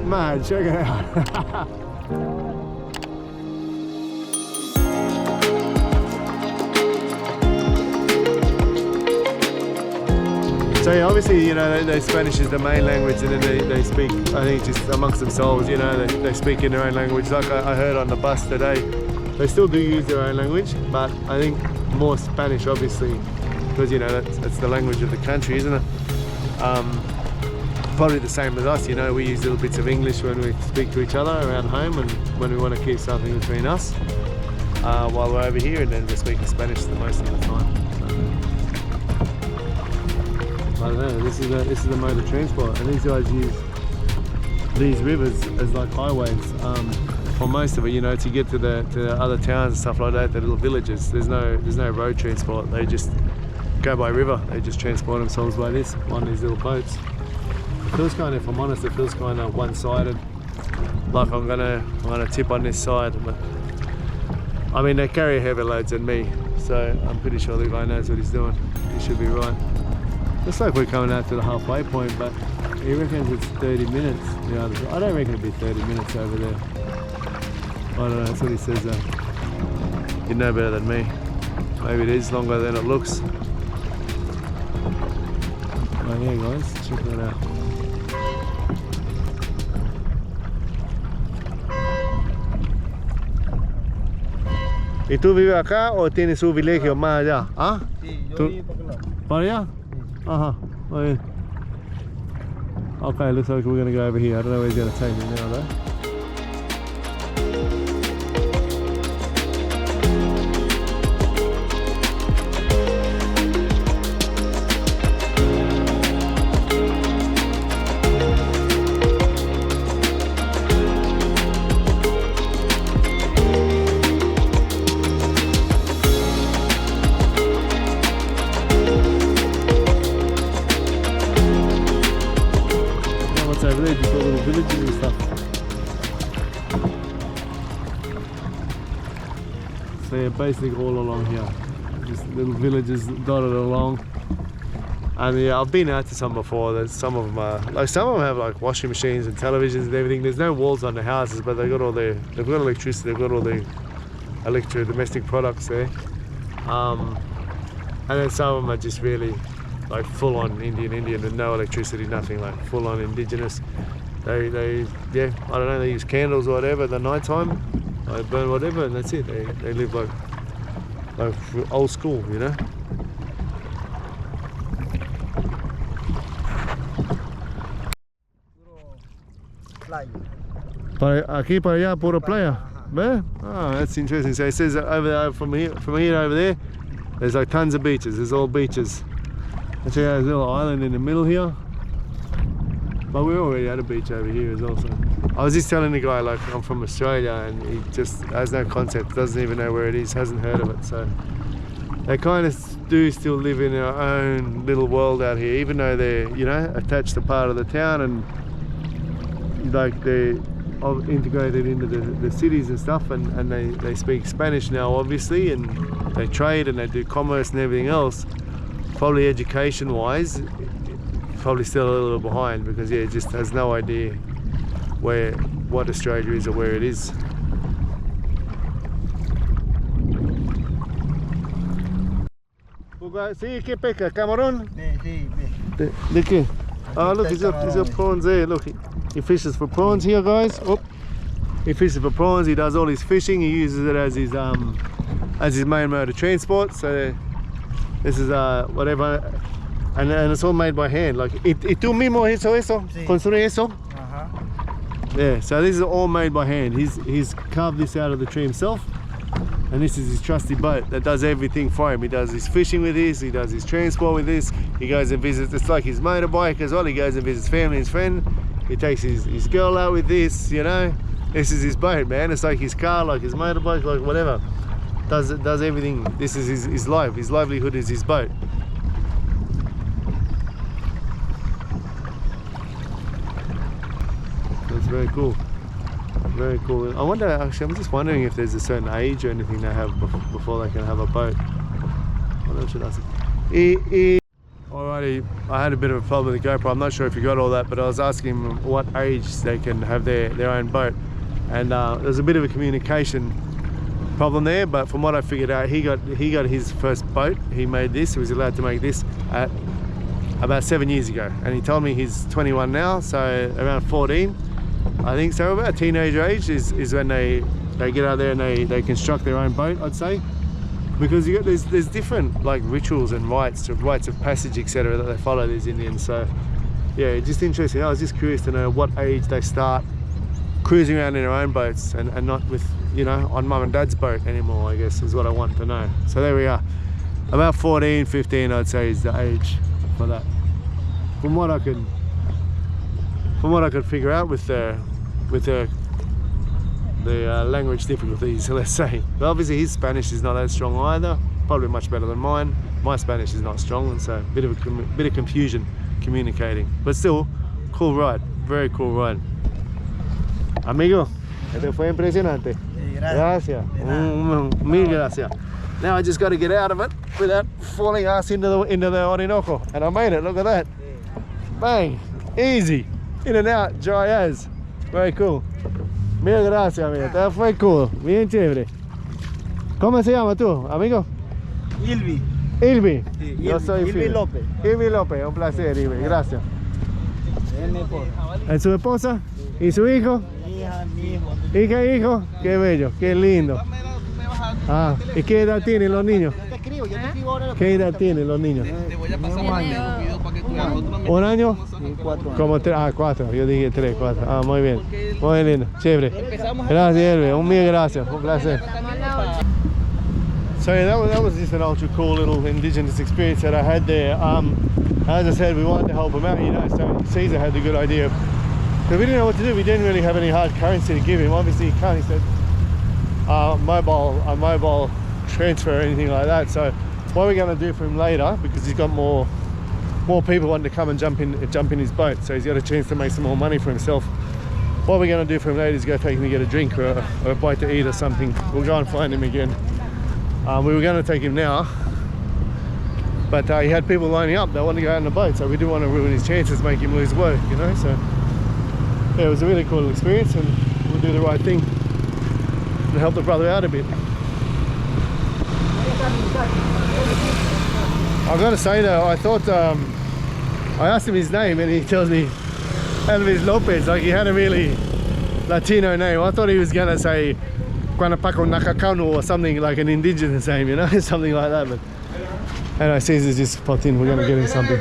Man, check it out. So yeah, obviously, you know, they Spanish is the main language, and then they speak, I think, just amongst themselves, you know, they speak in their own language. Like I heard on the bus today, they still do use their own language, but I think more Spanish, obviously, because, you know, that's the language of the country, isn't it? Probably the same as us, you know, we use little bits of English when we speak to each other around home, and when we want to keep something between us while we're over here, and then we're speaking Spanish the most of the time. I don't know, this is the mode of transport, and these guys use these rivers as like highways for most of it, you know, to get to the other towns and stuff like that, the little villages. There's no road transport, they just go by river, they just transport themselves by this, on these little boats. It feels kind of, if I'm honest, it feels kind of one-sided, like I'm gonna tip on this side, but I mean, they carry heavier loads than me, so I'm pretty sure the guy knows what he's doing. He should be right. Looks like we're coming out to the halfway point, but he reckons it's 30 minutes. Yeah, I don't reckon it'll be 30 minutes over there. I don't know, that's what he says though. You know better than me. Maybe it is longer than it looks. Oh yeah guys, check that out. ¿Y tú vives acá o tienes un villaje más allá? ¿Ah? Sí, yo vivo por aquel lado. ¿Para allá? Uh-huh. Oh, yeah. Okay, looks like we're going to go over here. I don't know where he's going to take me now though. Over there, just got little villages and stuff. So yeah, basically all along here, just little villages dotted along. And yeah, I've been out to some before. There's some of them are like, some of them have like washing machines and televisions and everything. There's no walls on the houses, but they've got electricity. They've got all the domestic products there. And then some of them are just really like full-on Indian with no electricity, nothing, like full-on indigenous. They yeah, I don't know, they use candles or whatever at the night time, they burn whatever, and that's it. They live like old school, you know. Aquí para allá, pura playa. Oh, that's interesting. So it says over there, from here to over there, there's like tons of beaches. There's all beaches. And check out this little island in the middle here. But we're already at a beach over here as well. So I was just telling the guy, like, I'm from Australia, and he just has no concept, doesn't even know where it is, hasn't heard of it. So they kind of do still live in their own little world out here, even though they're, you know, attached to part of the town, and like they're integrated into the cities and stuff, and they speak Spanish now, obviously, and they trade and they do commerce and everything else. Probably education wise, probably still a little behind, because yeah, it just has no idea what Australia is or where it is. Sí, ¿qué pesca? ¿Camarón? Sí. ¿De qué? Oh, look, he's got prawns there. Look, he fishes for prawns here, guys. Oh, He fishes for prawns. He does all his fishing. He uses it as his main mode of transport. So this is whatever, and it's all made by hand. Like, ¿Y tú mismo hizo eso? Sí. ¿Construye eso? Yeah. So this is all made by hand. He's carved this out of the tree himself, and this is his trusty boat that does everything for him. He does his fishing with this. He does his transport with this. He goes and visits. It's like his motorbike as well. He goes and visits family and his friend. He takes his girl out with this. You know, this is his boat, man. It's like his car, like his motorbike, like whatever. Does everything. This is his life. His livelihood is his boat. That's very cool. Very cool. I wonder, actually, I'm just wondering if there's a certain age or anything they have before they can have a boat. What else should I say? Alrighty, I had a bit of a problem with the GoPro. I'm not sure if you got all that, but I was asking him what age they can have their own boat. And there's a bit of a communication problem there, but from what I figured out, he got his first boat. He made this. He was allowed to make this at about 7 years ago, and he told me he's 21 now, so around 14, I think. So about teenager age is when they get out there and they construct their own boat, I'd say, because there's different like rituals and rites of passage, etc., that they follow, these Indians. So yeah, just interesting. I was just curious to know what age they start cruising around in their own boats and not with, you know, on mum and dad's boat anymore, I guess, is what I want to know. So there we are. About 14, 15, I'd say, is the age for that. From what I could figure out with the language difficulties, let's say. But obviously his Spanish is not that strong either. Probably much better than mine. My Spanish is not strong, and so a bit of confusion communicating. But still, cool ride. Very cool ride. Amigo, esto fue impresionante. Gracias. Mil gracias. Now I just got to get out of it without falling ass into the Orinoco, and I made it. Look at that. Bang, easy, in and out, dry as. Very cool. Mil gracias, amigo. That fue cool. Bien chévere. ¿Cómo se llama tú, amigo? Ilvi. Ilvi. Sí, Yo soy Ilvi Phil. López. Ilvi López, un placer, Ilvi. Gracias. ¿Es su esposa? ¿Y su hijo? Hija, mi hijo. Hija e hijo, qué bello, qué lindo. Ah, ¿y qué edad tienen los niños? Yo te escribo ahora. ¿Qué edad tienen los niños? Te voy a pasar un video para que tú veas. ¿Un año? 4 años. Como 4, yo dije 3, 4. Ah, muy bien, muy lindo, chévere. Gracias, Elve, un mil gracias, un placer. So yeah, that was just an ultra cool little indigenous experience that I had there. As I said, we wanted to help him out, you know, so Cesar had the good idea. But we didn't know what to do. We didn't really have any hard currency to give him. Obviously he can't, he said, a mobile transfer or anything like that. So what we're going to do for him later, because he's got more people wanting to come and jump in his boat, so he's got a chance to make some more money for himself. What we're going to do for him later is go take him to get a drink or a bite to eat or something. We'll go and find him again. We were going to take him now, but he had people lining up. They wanted to go out on the boat, so we didn't want to ruin his chances, make him lose work, you know. So yeah, it was a really cool experience, and we'll do the right thing and help the brother out a bit. I've got to say though, I thought, I asked him his name and he tells me Elvis Lopez, like he had a really Latino name. I thought he was going to say Guanapaco Nakakano or something like an indigenous name, you know, something like that. But anyway, Cesar just popped in, we're going to get him something.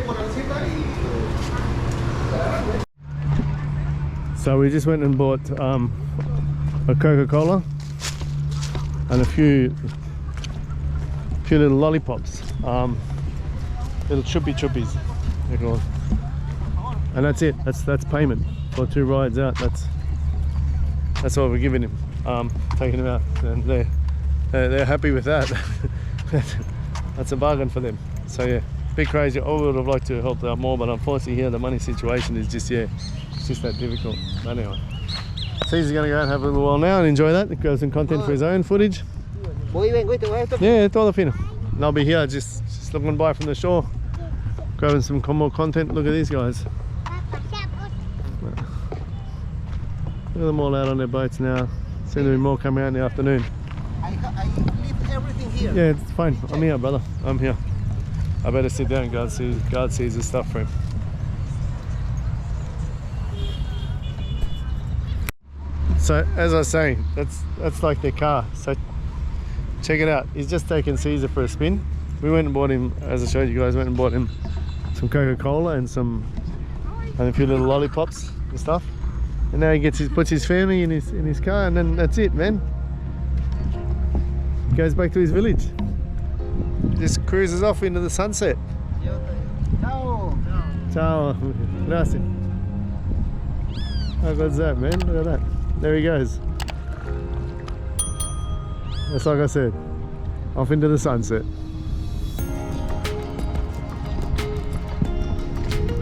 So we just went and bought a Coca-Cola and a few little lollipops, little chuppies, they're called. And that's it. That's payment for 2 rides out. That's what we're giving him, taking him out, and they're happy with that. That's a bargain for them. So yeah, bit crazy. I would have liked to help out more, but unfortunately here the money situation is just, yeah, it's just that difficult. But anyway, Cesar's gonna go and have a little while now and enjoy that. Grab some content for his own footage. Yeah, todo fino. And I'll be here just looking by from the shore, grabbing some more content. Look at these guys. Look at them all out on their boats now. Soon there'll be more coming out in the afternoon. I leave everything here. Yeah, it's fine. I'm here, brother. I'm here. I better sit down. God sees the stuff for him. So as I was saying, that's like their car. So check it out. He's just taken Cesar for a spin. We went and bought him, as I showed you guys, went and bought him some Coca-Cola and a few little lollipops and stuff. And now he puts his family in his car, and then that's it, man. Goes back to his village. Just cruises off into the sunset. Ciao. Ciao. Gracias. How good's that, man? Look at that. There he goes. That's like I said. Off into the sunset.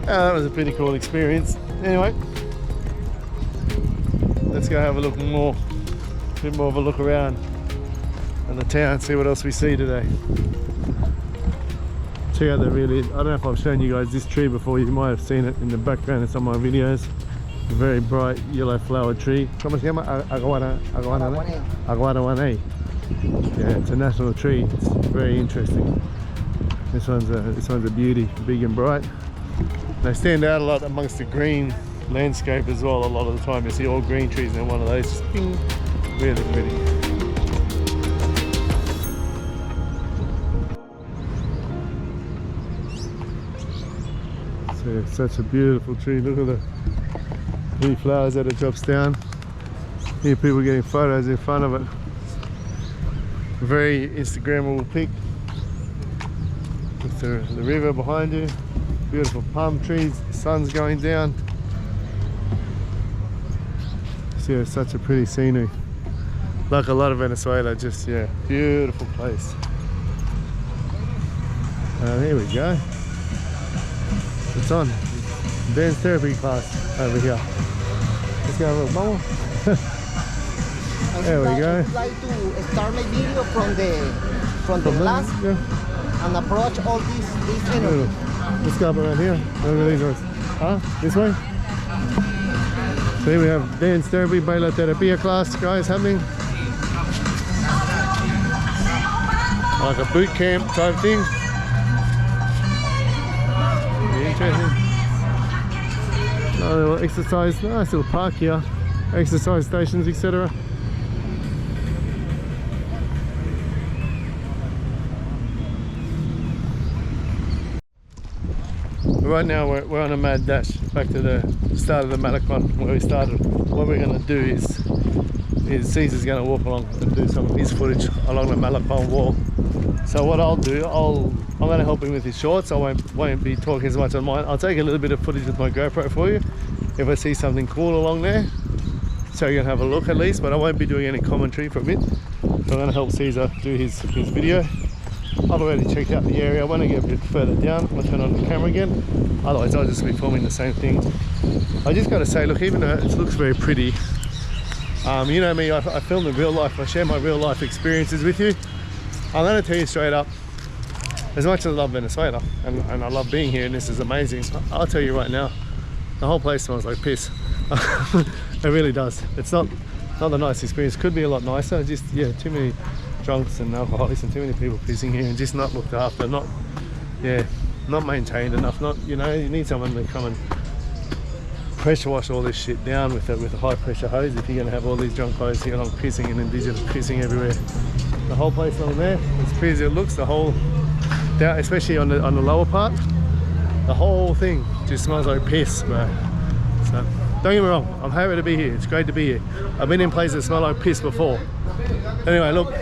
That was a pretty cool experience. Anyway, let's go have a bit more of a look around in the town, see what else we see today. Check out I don't know if I've shown you guys this tree before. You might have seen it in the background in some of my videos. A very bright yellow flowered tree. ¿Cómo se llama? Aguarawane. Yeah, it's a national tree. It's very interesting. This one's a beauty, big and bright. They stand out a lot amongst the green landscape as well. A lot of the time you see all green trees and one of those. Really pretty. So it's such a beautiful tree. Look at the pretty flowers that it drops down. Here people getting photos in front of it. A very Instagrammable pic. With the river behind you. Beautiful palm trees, the sun's going down. So yeah, such a pretty scenery. Like a lot of Venezuela, just yeah, beautiful place. Here we go. It's on. Dance therapy class over here. Let's go have a mama. There we go. I would like to start my video from the glass and approach all these energy. Let's go up around here. Look at these ones. Huh? This way? So here we have dance therapy, baila terapia class, guys, happening. Like a boot camp type thing. Very interesting. Another little exercise, nice little park here. Exercise stations, etc. Right now we're on a mad dash back to the start of the Malacon where we started. What we're going to do is Cesar's going to walk along and do some of his footage along the Malacon wall. So what I'll do, I'm going to help him with his shorts. I won't be talking as much on mine. I'll take a little bit of footage with my GoPro for you if I see something cool along there, so you can have a look at least, but I won't be doing any commentary from it. So I'm going to help Cesar do his video. I've already checked out the area. I want to get a bit further down. I'll turn on the camera again. Otherwise I'll just be filming the same thing. I just got to say, look, even though it looks very pretty, you know me, I film in real life. I share my real life experiences with you. I'm going to tell you straight up, as much as I love Venezuela and I love being here and this is amazing, I'll tell you right now, the whole place smells like piss. It really does. It's not the nice experience. Could be a lot nicer. Just yeah, too many drunks and alcoholics and too many people pissing here and just not looked after, not maintained enough. Not, you know, you need someone to come and pressure wash all this shit down with a high pressure hose if you're going to have all these drunk guys here along pissing and indigenous pissing everywhere. The whole place along there, as pretty as it looks, the whole down, especially on the lower part, the whole thing just smells like piss, bro. So don't get me wrong, I'm happy to be here. It's great to be here. I've been in places that smell like piss before. Anyway, look,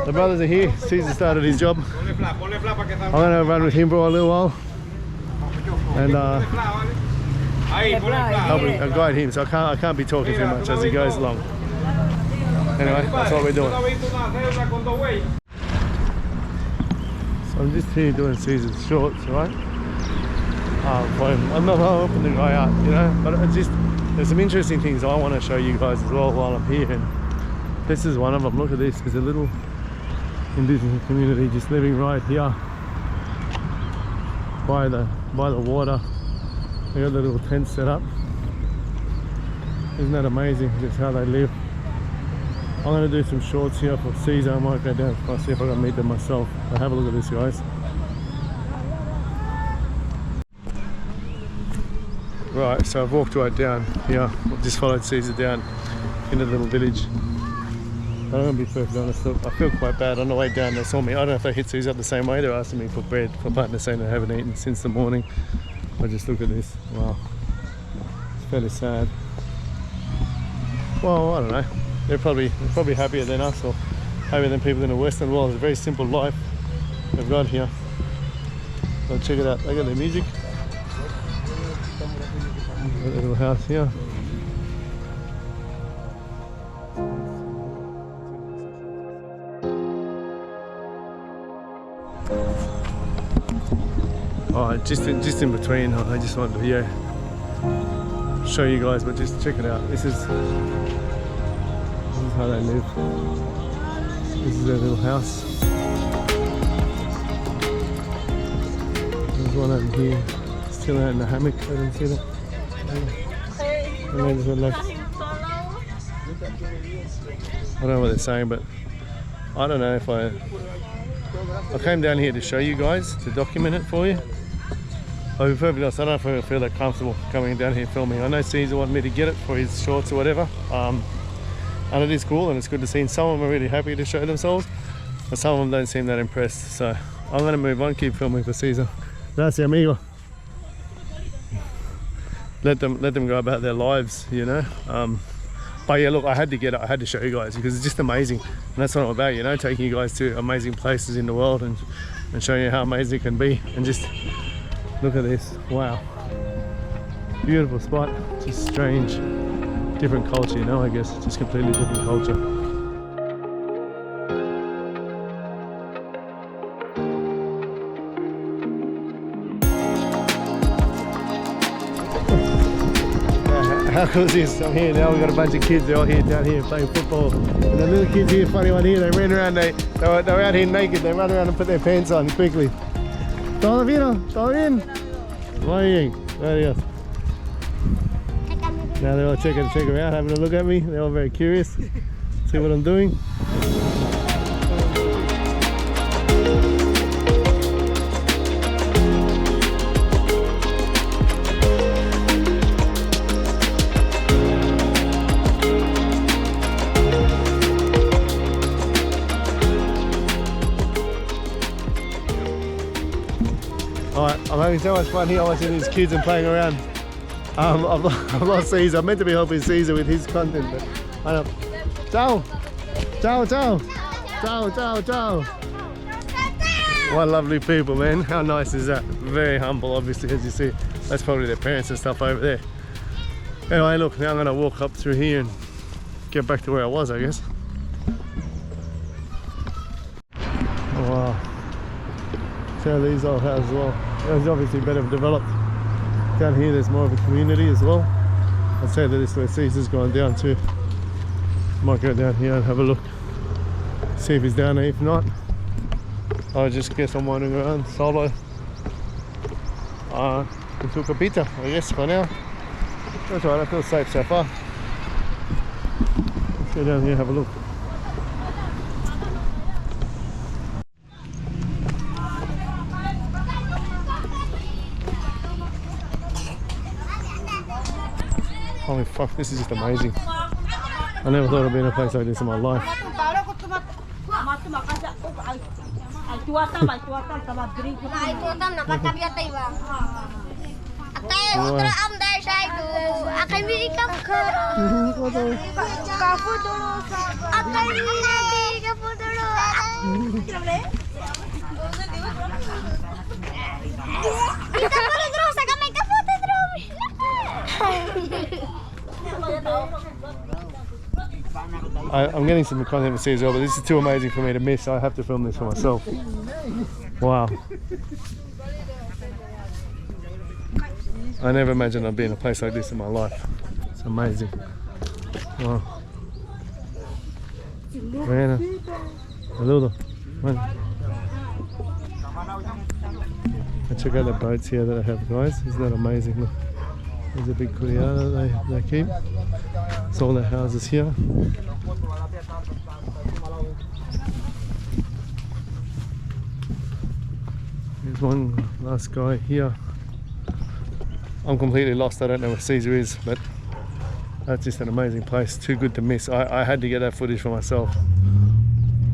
the brothers are here. Cesar started his job. I'm gonna run with him for a little while and I'll guide him, so I can't be talking too much as he goes along. Anyway, that's what we're doing. So I'm just here doing Cesar's shorts, right? I'm not helping the guy out, you know, but it's just, there's some interesting things I want to show you guys as well while I'm here, and this is one of them. Look at this. There's a little indigenous community just living right here by the water. They got the little tents set up. Isn't that amazing, just how they live? I'm going to do some shorts here for Cesar. I might go down and see if I can meet them myself. But have a look at this, guys. Right, so I've walked right down here. Just followed Cesar down. in a little village. But I'm gonna be perfectly honest, look, I feel quite bad. On the way down they saw me. I don't know if they hit Cesar the same way. They're asking me for bread, for partner saying they haven't eaten since the morning. But just look at this, wow. It's fairly sad. Well, I don't know. They're probably happier than us, or happier than people in the Western world. It's a very simple life they've got here. So check it out, they got their music. A little house here. Alright, just in between, I just wanted to show you guys, but just check it out. This is how they live. This is their little house. There's one over here, still out in the hammock. I didn't see that. And they just relax. I don't know what they're saying, but I don't know if I came down here to show you guys, to document it for you. I'll be perfectly honest, I don't know if I feel that comfortable coming down here filming. I know Cesar wanted me to get it for his shorts or whatever, and it is cool and it's good to see. And some of them are really happy to show themselves, but some of them don't seem that impressed. So I'm going to move on, keep filming for Cesar. Gracias, amigo. Let them go about their lives, you know. But yeah, look, I had to get it. I had to show you guys because it's just amazing, and that's what I'm about, you know, taking you guys to amazing places in the world and showing you how amazing it can be. And just look at this, wow, beautiful spot. Just strange, different culture, you know. I guess just completely different culture. How cool is this? I'm here now, we've got a bunch of kids, they're all here down here playing football. And the little kids here, funny one here, they ran around, they were out here naked, they ran around and put their pants on quickly. Todo bien? Todo bien? Muy bien. Adios. Now they're all checking out, having a look at me. They're all very curious, see what I'm doing. Alright, I'm having so much fun here watching these kids and playing around. I've lost Cesar. I'm meant to be helping Cesar with his content, but I don't. Ciao! Ciao, ciao! Ciao, ciao, ciao! What lovely people, man. How nice is that? Very humble, obviously, as you see. That's probably their parents and stuff over there. Anyway, look, now I'm going to walk up through here and get back to where I was, I guess. Oh, wow. So these old houses as well. It's obviously better developed. Down here there's more of a community as well. I'd say that this is where Cesar's gone down to. Might go down here and have a look. See if he's down there. If not, I just guess I'm wandering around solo. In Tucupita, I guess, for now. That's alright, I feel safe so far. Let's go down here and have a look. Holy fuck, this is just amazing. I never thought I'd be in a place like this in my life. I'm getting some content to see as well, but this is too amazing for me to miss. I have to film this for myself. Wow. I never imagined I'd be in a place like this in my life. It's amazing. Wow. Buena. Saludo. And check out the boats here that they have, guys. Isn't that amazing? Look. There's a big curiada they keep. It's all their houses here. There's one last guy here. I'm completely lost, I don't know where Cesar is, but That's just an amazing place, too good to miss. I had to get that footage for myself.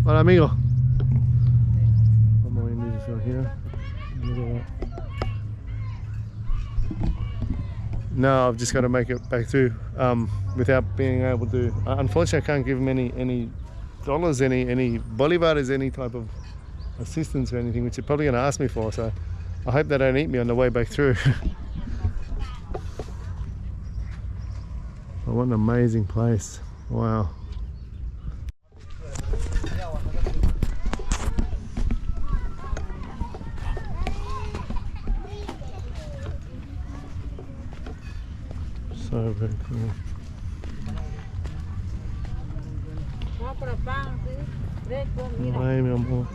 Hola amigo. One more indigenous here. No, I've just got to make it back through without being able to. Unfortunately, I can't give them any dollars, any bolivars, any type of assistance or anything, which they're probably going to ask me for. So I hope they don't eat me on the way back through. Oh, what an amazing place! Wow. So very cool. Ay, mi amor.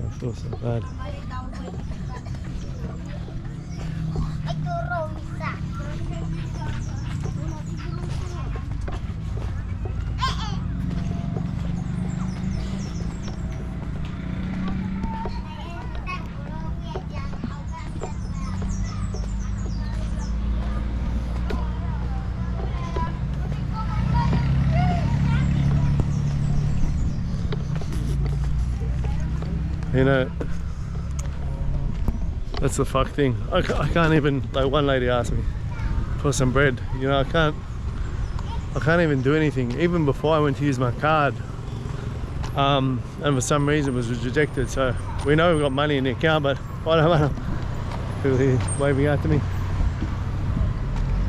I feel so bad. You know, that's the fuck thing. I can't even, like one lady asked me for some bread. You know, I can't even do anything. Even before I went to use my card, and for some reason it was rejected. So we know we've got money in the account, but I don't know. People here waving out to me.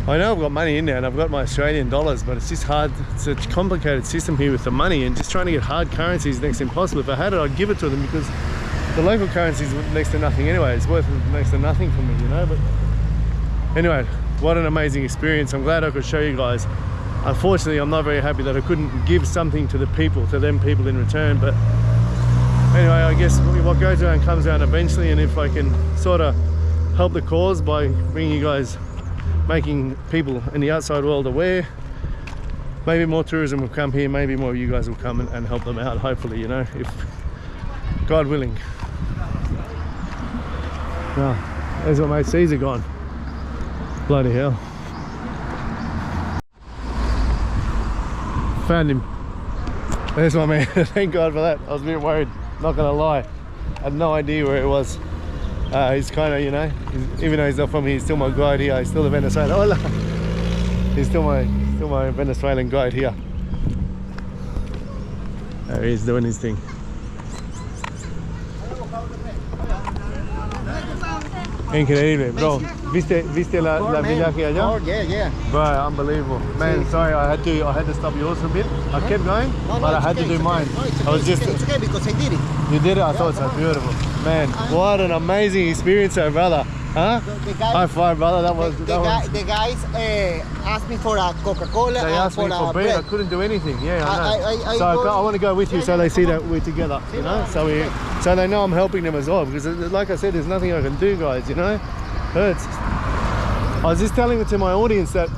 I know I've got money in there and I've got my Australian dollars, but it's just hard. It's a complicated system here with the money, and just trying to get hard currency is next to impossible. If I had it, I'd give it to them, because the local currency is next to nothing anyway. It's worth next to nothing for me, you know. But anyway, what an amazing experience. I'm glad I could show you guys. Unfortunately, I'm not very happy that I couldn't give something to the people, to them people in return. But anyway, I guess what goes around comes around eventually, and if I can sort of help the cause by bringing you guys, making people in the outside world aware, maybe more tourism will come here, maybe more of you guys will come and help them out, hopefully, you know, if God willing. Now, there's my mate Cesar gone. Bloody hell. Found him. There's my man. Thank God for that. I was a bit worried, not gonna lie. I had no idea where it was. He's kind of, you know, even though he's not from here, he's still my guide here. He's still a Venezuelan. Hola. He's still my Venezuelan guide here. There he is doing his thing. Increíble, bro. ¿Viste la villaje allá? Oh, yeah. Bro, unbelievable. Man, sorry, I had to stop yours a bit. I kept going, but I had to do mine. I was just. It's okay because I did it. You did it? I thought so. Beautiful. Man, what an amazing experience, there, brother. Huh? The guy, high five, brother. The guys asked me for a Coca-Cola. They asked me for bread. I couldn't do anything. Yeah, I know. So I want to go with you, so they see that we're together. You know, so they know I'm helping them as well. Because, like I said, there's nothing I can do, guys. You know, hurts. I was just telling it to my audience that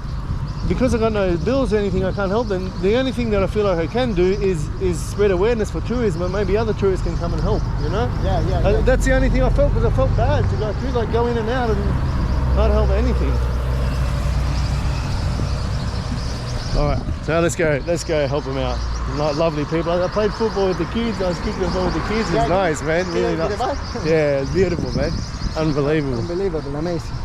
because I've got no bills or anything, I can't help them. The only thing that I feel like I can do is spread awareness for tourism, and maybe other tourists can come and help, you know? Yeah. That's the only thing I felt, because I felt bad to go through, like go in and out and not help anything. All right, so let's go help them out. Lovely people. I played football with the kids. I was kicking the ball with the kids. It was nice, man. Really nice. Yeah, it's beautiful, man. Unbelievable. Unbelievable, amazing.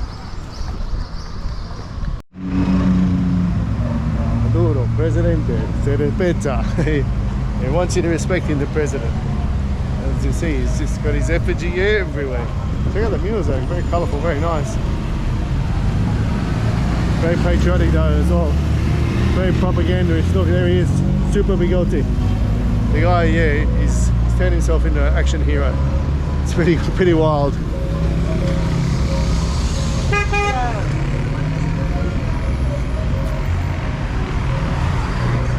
Maduro, Presidente, se respeta. He wants you to respect him, the president. As you see, he's just got his effigy everywhere. Check out the murals though, very colourful, very nice. Very patriotic though as well. Very propagandist. Look, there he is, super bigote. The guy, yeah, he's turned himself into an action hero. It's pretty wild.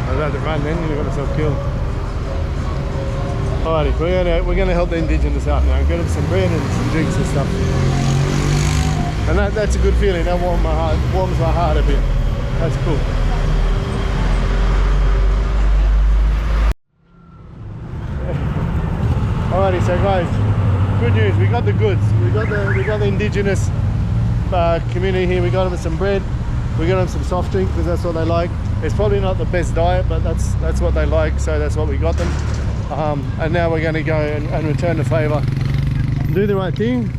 I was about to run then, you got myself killed. Alrighty, we're gonna help the indigenous out now. Get them some bread and some drinks and stuff. And that's a good feeling. That warms my heart a bit. That's cool. Alrighty, so guys, good news. We got the goods. We got the indigenous community here. We got them some bread. We got them some soft drink because that's what they like. It's probably not the best diet, but that's what they like, so that's what we got them. And now we're going to go and return the favour, do the right thing,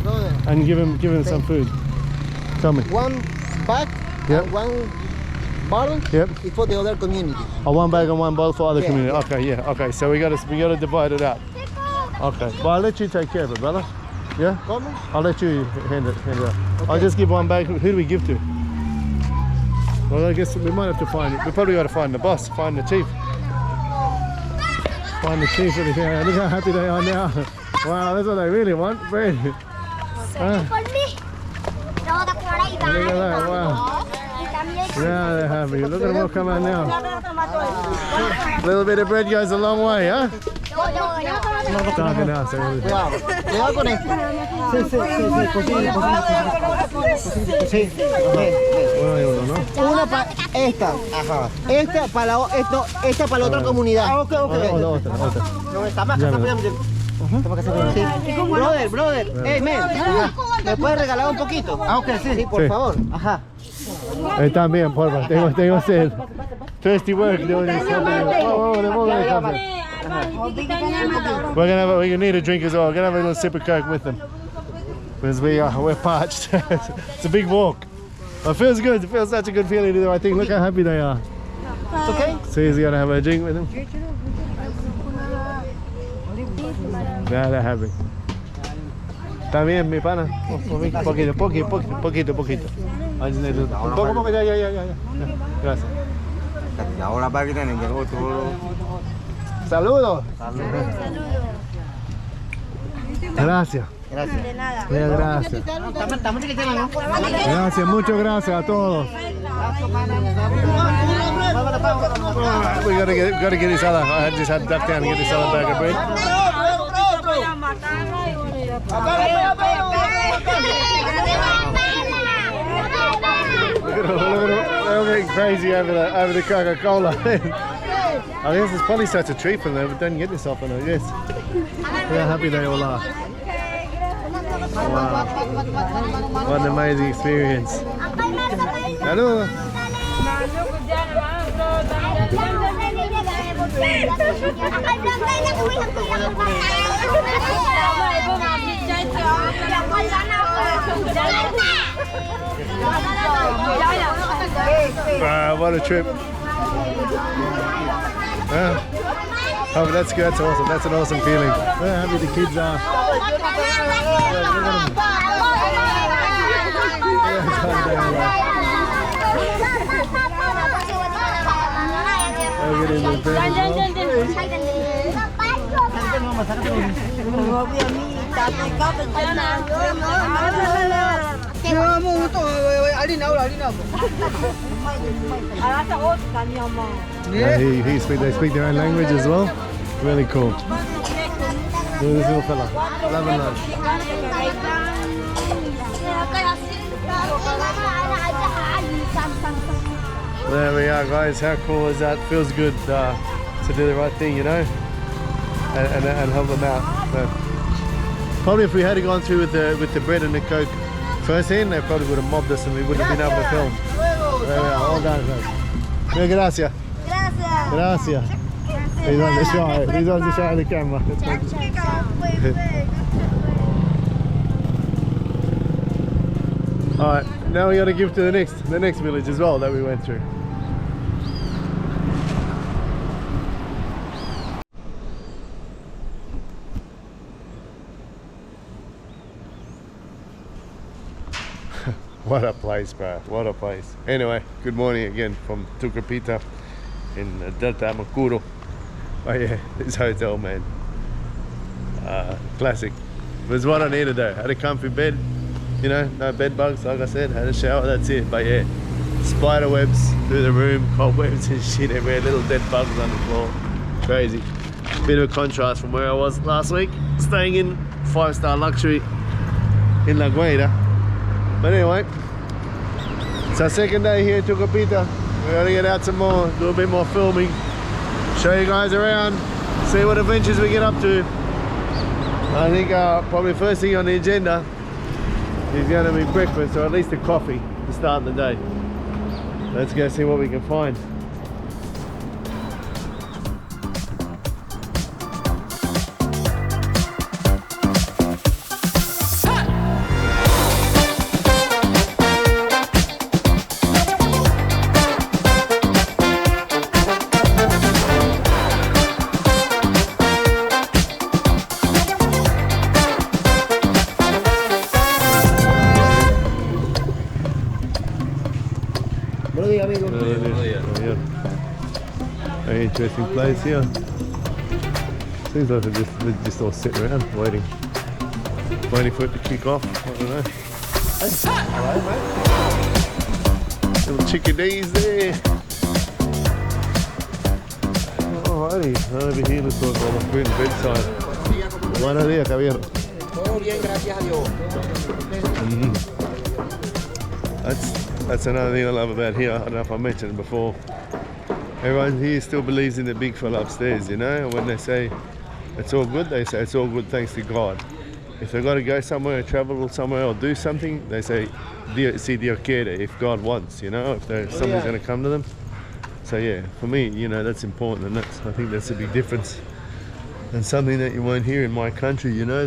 Brother, and give him some food. Tell me. one bag Yep. and one bottle Yep. is for the other community. Oh, one bag and one bowl for other Yeah, community. yeah. Okay, yeah. Okay, so we gotta divide it up. Okay. Well, I'll let you take care of it, brother. Yeah. Come. I'll let you hand it out. I'll just give one bag. Who do we give to? Well, I guess we might have to find. We probably got to find the boss, find the chief. Find the chief over here. Look how happy they are now. Wow, that's what they really want, bread. Look at that, wow. Yeah, they're happy. Look at them all come out now. A little bit of bread goes a long way, huh? Talking now, so Cuidado, cuidado con esto. Sí, sí, sí, cocina, cocina. Sí, una para esta, ajá. Esta para la, esta para la otra comunidad. Ah, ok. otra. No, está más, está más. Sí. Brother, hey, man, ¿me puedes regalar un poquito? Ah, ok, sí, por Sí. favor. Ajá. También, porfa, tengo sed. Thirsty work, doing this. We're gonna need a drink as well. We're gonna have a little sip of Coke with them because we're parched. It's a big walk. But it feels good. It feels such a good feeling to do. I think. Look how happy they are. It's okay? So he's gonna have a drink with them. Yeah, they're happy. También, mi pana. Poquito. I just need a poco. Ya. Gracias. Ahora va a ir en el otro. Saludos. Gracias. Gracias. De nada. Gracias. Estamos chiquititos, ¿no? Gracias, muchas gracias a todos. We gotta get this other. I just had to duck down and get this other bag of bread. Look at them, they're all getting crazy over the Coca-Cola. I guess it's probably such a treat for them, but don't get this often, I guess. Look how happy they all are. Wow. What an amazing experience. Hello. Wow, what a trip. Oh, that's good. That's awesome. That's an awesome feeling. Look how happy the kids are. They speak their own language as well. Really cool. Look at this little fella. Loving lunch. There we are, guys. How cool is that? Feels good to do the right thing, you know, and help them out. So, probably if we had gone through with the bread and the Coke firsthand, they probably would have mobbed us and we wouldn't have been able to film. There we are. All done, guys. Gracias. Gracias. He's on the shot. He's on the shot of the camera. All right, now we got to give to the next village as well that we went through. What a place, bro. What a place. Anyway, good morning again from Tucupita in Delta Amacuro. Oh yeah, this hotel, man. Classic. It was what I needed though. Had a comfy bed, you know, no bed bugs, like I said. Had a shower, that's it. But yeah, spider webs through the room, cobwebs and shit everywhere, little dead bugs on the floor. Crazy. Bit of a contrast from where I was last week, staying in 5-star luxury in La Guaira. But anyway, it's our second day here in Tucupita. We're gonna get out some more, do a bit more filming, show you guys around, see what adventures we get up to. I think probably first thing on the agenda is gonna be breakfast, or at least a coffee to start the day. Let's go see what we can find. Very interesting place here. Seems like they're just all sitting around waiting for it to kick off. I don't know. Little chickadees there. Alrighty, over here looks like all the food and bedside. Buenos días, Javier. Todo bien, gracias a Dios. That's another thing I love about here. I don't know if I mentioned it before. Everyone here still believes in the big fella upstairs, you know? When they say it's all good, they say it's all good thanks to God. If they've got to go somewhere, travel somewhere or do something, they say, si Dios quiere, if God wants, you know? If somebody's going to come to them. So yeah, for me, you know, that's important, and I think that's a big difference. And something that you won't hear in my country, you know?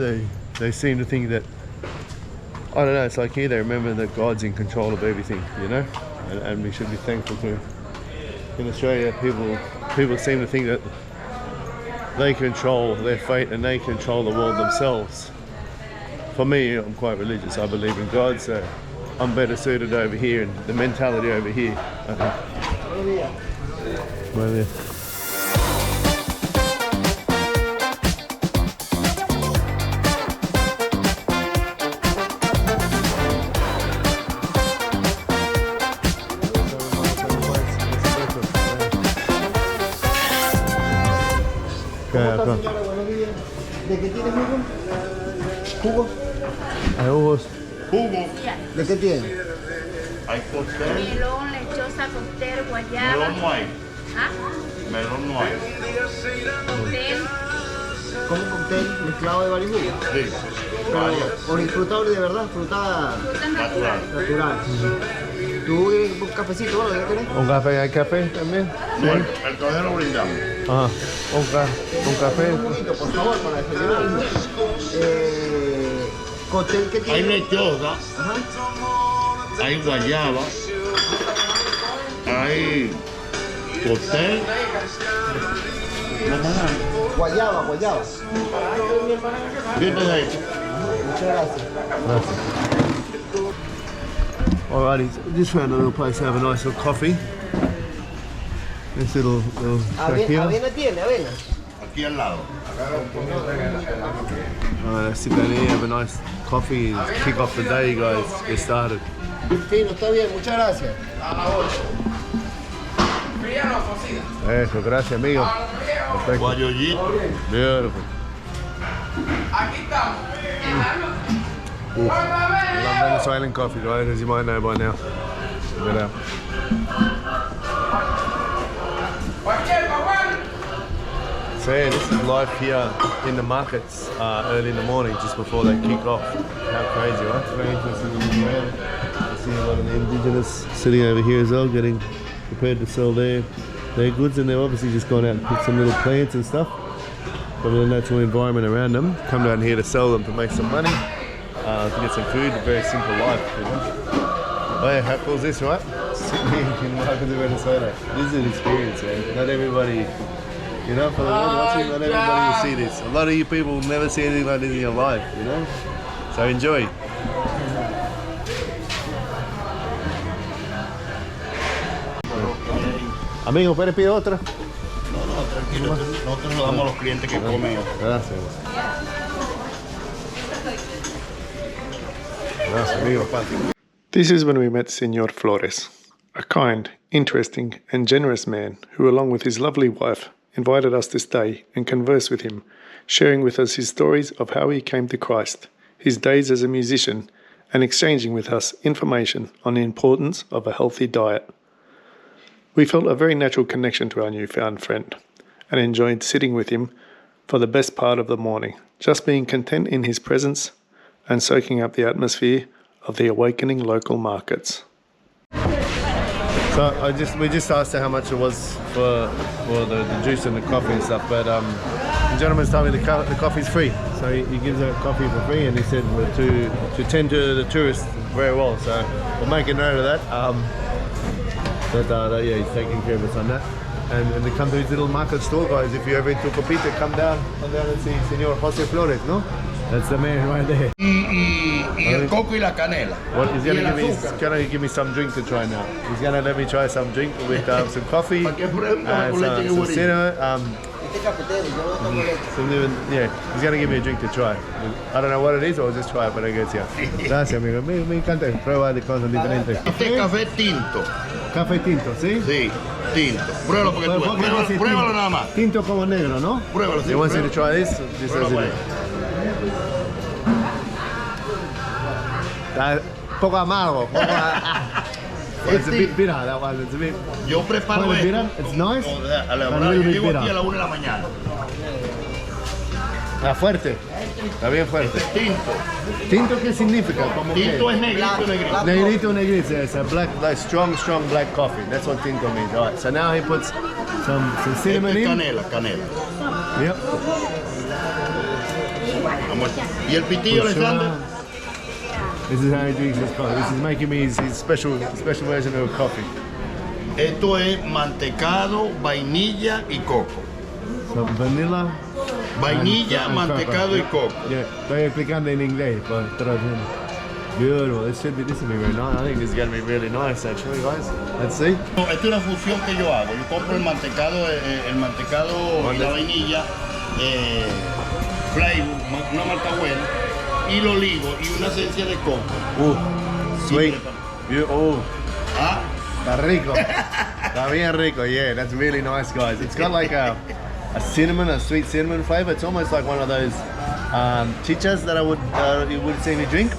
They seem to think that, I don't know, it's like here they remember that God's in control of everything, you know? And we should be thankful to Him. In Australia, people seem to think that they control their fate and they control the world themselves. For me, I'm quite religious. I believe in God, so I'm better suited over here, and the mentality over here, I think. Well, yeah. ¿Cómo está, señora? Buenos días. ¿De qué tiene jugo? ¿Jugo? Hay jugos. Jugo. ¿De qué tiene? Hay cóctel. Melón, lechosa, cóctel, guayaba. Melón no hay. ¿Ah? Melón no hay. Cóctel. Como un cóctel mezclado de varios jugos. Sí. Pero frutable de verdad, fruta Fruta natural. natural. ¿Tú quieres un cafecito? Bueno, ¿ya tenés? ¿Un café? ¿Hay café también? Sí. El café lo brindamos. Ajá. Un café. Un poquito, por favor, para desayunar. Cóctel que tiene. Hay lechosa. Ajá. Hay guayaba. Hay cóctel. Guayaba. ¿Qué te da? Muchas gracias. Alrighty, so just found a little place to have a nice little coffee. This little shack here. Avena tiene, avena. Aquí al lado. Let's sit down here, have a nice coffee, and kick off the day, guys. Get started. Sí, no está bien, muchas gracias. Eso, gracias, amigo. Perfecto. Guayollito. Beautiful. Aquí estamos. I love Venezuelan coffee, right? As you might know by now. Check it out. So yeah, this is life here in the markets early in the morning, just before they kick off. How crazy, right? Very interesting to look around. I see a lot of the indigenous sitting over here as well, getting prepared to sell their goods, and they've obviously just gone out and picked some little plants and stuff from the natural environment around them. Come down here to sell them to make some money. To get some food, a very simple life, you know. Oh yeah, how cool is this, right? Sitting here in markets of Venezuela. This is an experience, man. Not everybody, you know, for the world watching, not everybody will see this. A lot of you people will never see anything like this in your life, you know? So enjoy. Amigo, ¿puedes pedir otra? No, tranquilo. Nosotros lo damos a los clientes que comen. Gracias. This is when we met Senor Flores, a kind, interesting and generous man who, along with his lovely wife, invited us to stay and converse with him, sharing with us his stories of how he came to Christ, his days as a musician, and exchanging with us information on the importance of a healthy diet. We felt a very natural connection to our newfound friend and enjoyed sitting with him for the best part of the morning, just being content in his presence and soaking up the atmosphere of the awakening local markets. So we just asked her how much it was for the juice and the coffee and stuff, but the gentleman's told me the coffee's free, so he gives her coffee for free, and he said to tend to the tourists very well. So we'll make a note of that. That yeah, he's taking care of us on that. And they come to his little market store, guys. If you're ever in Tucupita, come down and see Señor Jose Flores, no? That's the man right there. Y el coco y la canela. Well, he's gonna give me some drink to try now. He's gonna let me try some drink with some coffee, some cinnamon, yeah, he's gonna give me a drink to try. I don't know what it is, or I'll just try it, but I guess yeah. Gracias, amigo. Me encanta probar de cosas diferentes. Este es café tinto. Café tinto, ¿sí? Sí, tinto. Pruébalo porque tú ves. Pruébalo nada más. Tinto como negro, ¿no? Pruébalo. He wants you to try this. This is it. Poco amargo. It's a bit bitter, that one. It's a bit. Yo preparo esto. Bitter. It's nice. A la verdad, yo llego aquí a la 1 de la mañana. Está fuerte. Está bien fuerte. Tinto. ¿Tinto qué significa? Tinto es negrito, negrito. Negrito, negrito. It's a black, like strong black coffee. That's what tinto means. All right. So now he puts some cinnamon in. Canela, canela. Yep. Y el pitillo, Alexander. This is how he drinks his coffee. This is making me his special version of coffee. Esto es mantecado, vainilla y coco. So vanilla. Vainilla, mantecado y coco. Yeah, estoy explicando en inglés, but beautiful. This should be very nice. I think this is going to be really nice, actually, guys. Let's see. No, esto es una fusión que yo hago. Yo compro el mantecado y la vainilla, flavor, una marca buena, y lo ligo y una esencia de coco. Sweet. Ah. Está rico. Está bien rico. Yeah, that's really nice, guys. It's got like a cinnamon, a sweet cinnamon flavor. It's almost like one of those chichas that you would see me drink,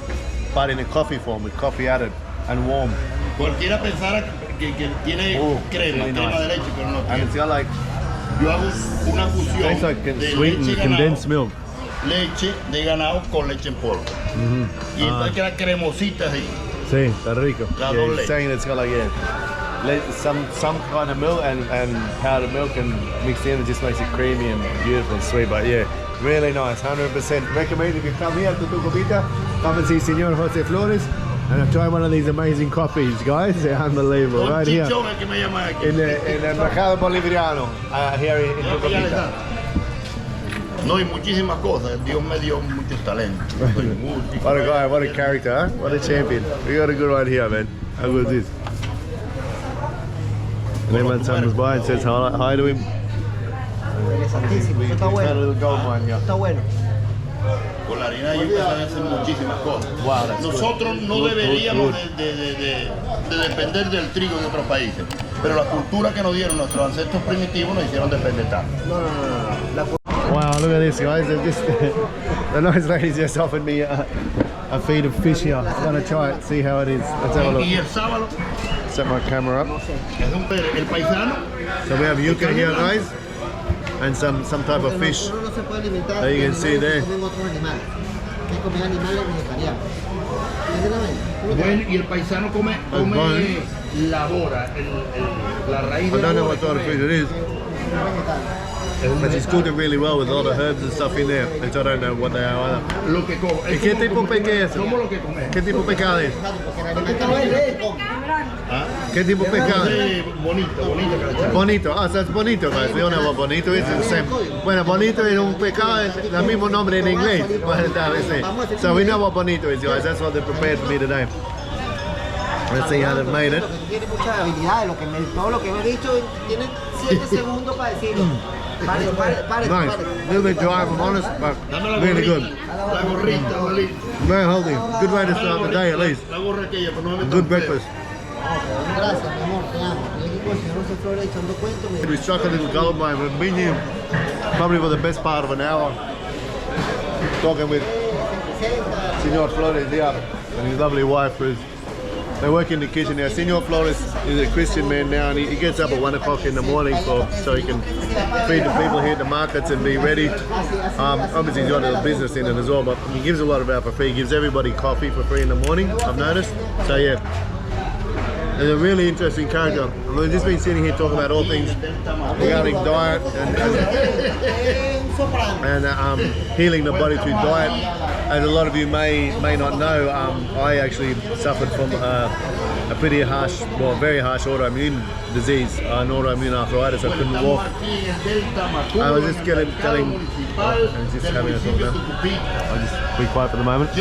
but in a coffee form, with coffee added and warm. Cualquiera pensara que tiene crema really de nice. leche, pero no And tiene. it's got like, Yo hago una fusión tastes like de sweetened leche condensed milk. Leche de ganado con leche en polvo. Y esta queda cremosita así. Sí, está rico. La Yeah, doble. he's saying it's got like some kind of milk and powdered milk and mixed in. It just makes it creamy and beautiful and sweet. But yeah, really nice. 100% recommend if you come here to Tucupita, come and see Señor Jose Flores and try one of these amazing coffees, guys. They're unbelievable. Con Right here chichón el que me llama aquí. in the Mercado Boliviano here in Tucupita. No, y muchísimas cosas. Dios me dio muchos talentos. Soy músico. What a guy, what a character, huh? What a champion. We got a good one here, man. How good is this? And then when someone comes by and says hi to him. Interesantísimo. Eso está Got a bueno. little gold mine here. Está bueno. Con la harina yo empecé a hacer muchísimas cosas. Wow, that's Nosotros good. no Good, deberíamos good. de depender del trigo de otros países, pero la cultura que nos dieron nuestros ancestros primitivos nos hicieron depender tanto. No. Wow, look at this, guys. The nice lady just offered me a feed of fish here. I'm gonna try it, see how it is. Let's have a look. Y el sábado Set my camera up. es el paisano. So we have yuca here, guys, and some type of fish. Uno no se puede alimentar. There you can see there. Comen otros animales. Hay que comer animales vegetarianos. ¿Entiendes? Bueno, y el paisano come labora, la raíz I de la don't know labora. what sort of fish it is, but it's cooked really well with a lot of herbs and stuff in there, which I don't know what they are either. Lo que come. ¿Y qué tipo de pescado es? Somos lo que comemos. ¿Qué tipo de pescado es? ¿Ah? ¿Qué tipo de pescado es? Bonito que le echamos. Bonito, so it's bonito, guys. We don't know what bonito is. It's the same. Bueno, bonito es un pescado, es el mismo nombre en inglés. So we know what bonito is, guys. That's what they prepared for me today. Let's see how they've made it. Tiene muchas habilidades. Todo lo que me he dicho tiene 7 segundos para decirlo. Pare. Nice. A little bit dry, if I'm honest, but really good. La gorrita, Oli. Very healthy. Good way to start the day, at least. La gorra aquella, pero no me Good breakfast. Gracias, mi amor, te amo. El equipo del señor José Flores echando cuentos. We struck a little gold mine. We've been here probably for the best part of an hour, talking with Senor Flores here and his lovely wife, who's they work in the kitchen now. Senor Flores is a Christian man now, and he gets up at 1 o'clock in the morning so he can feed the people here at the markets and be ready. Obviously he's got a business in it as well, but he gives a lot of out for free. He gives everybody coffee for free in the morning, I've noticed. So yeah, is a really interesting character. We've just been sitting here talking about all things regarding diet and healing the body through diet. As a lot of you may not know, I actually suffered from a pretty harsh, well, very harsh autoimmune disease, an autoimmune arthritis. I couldn't walk. I was just having a talk now. I'll just be quiet for the moment.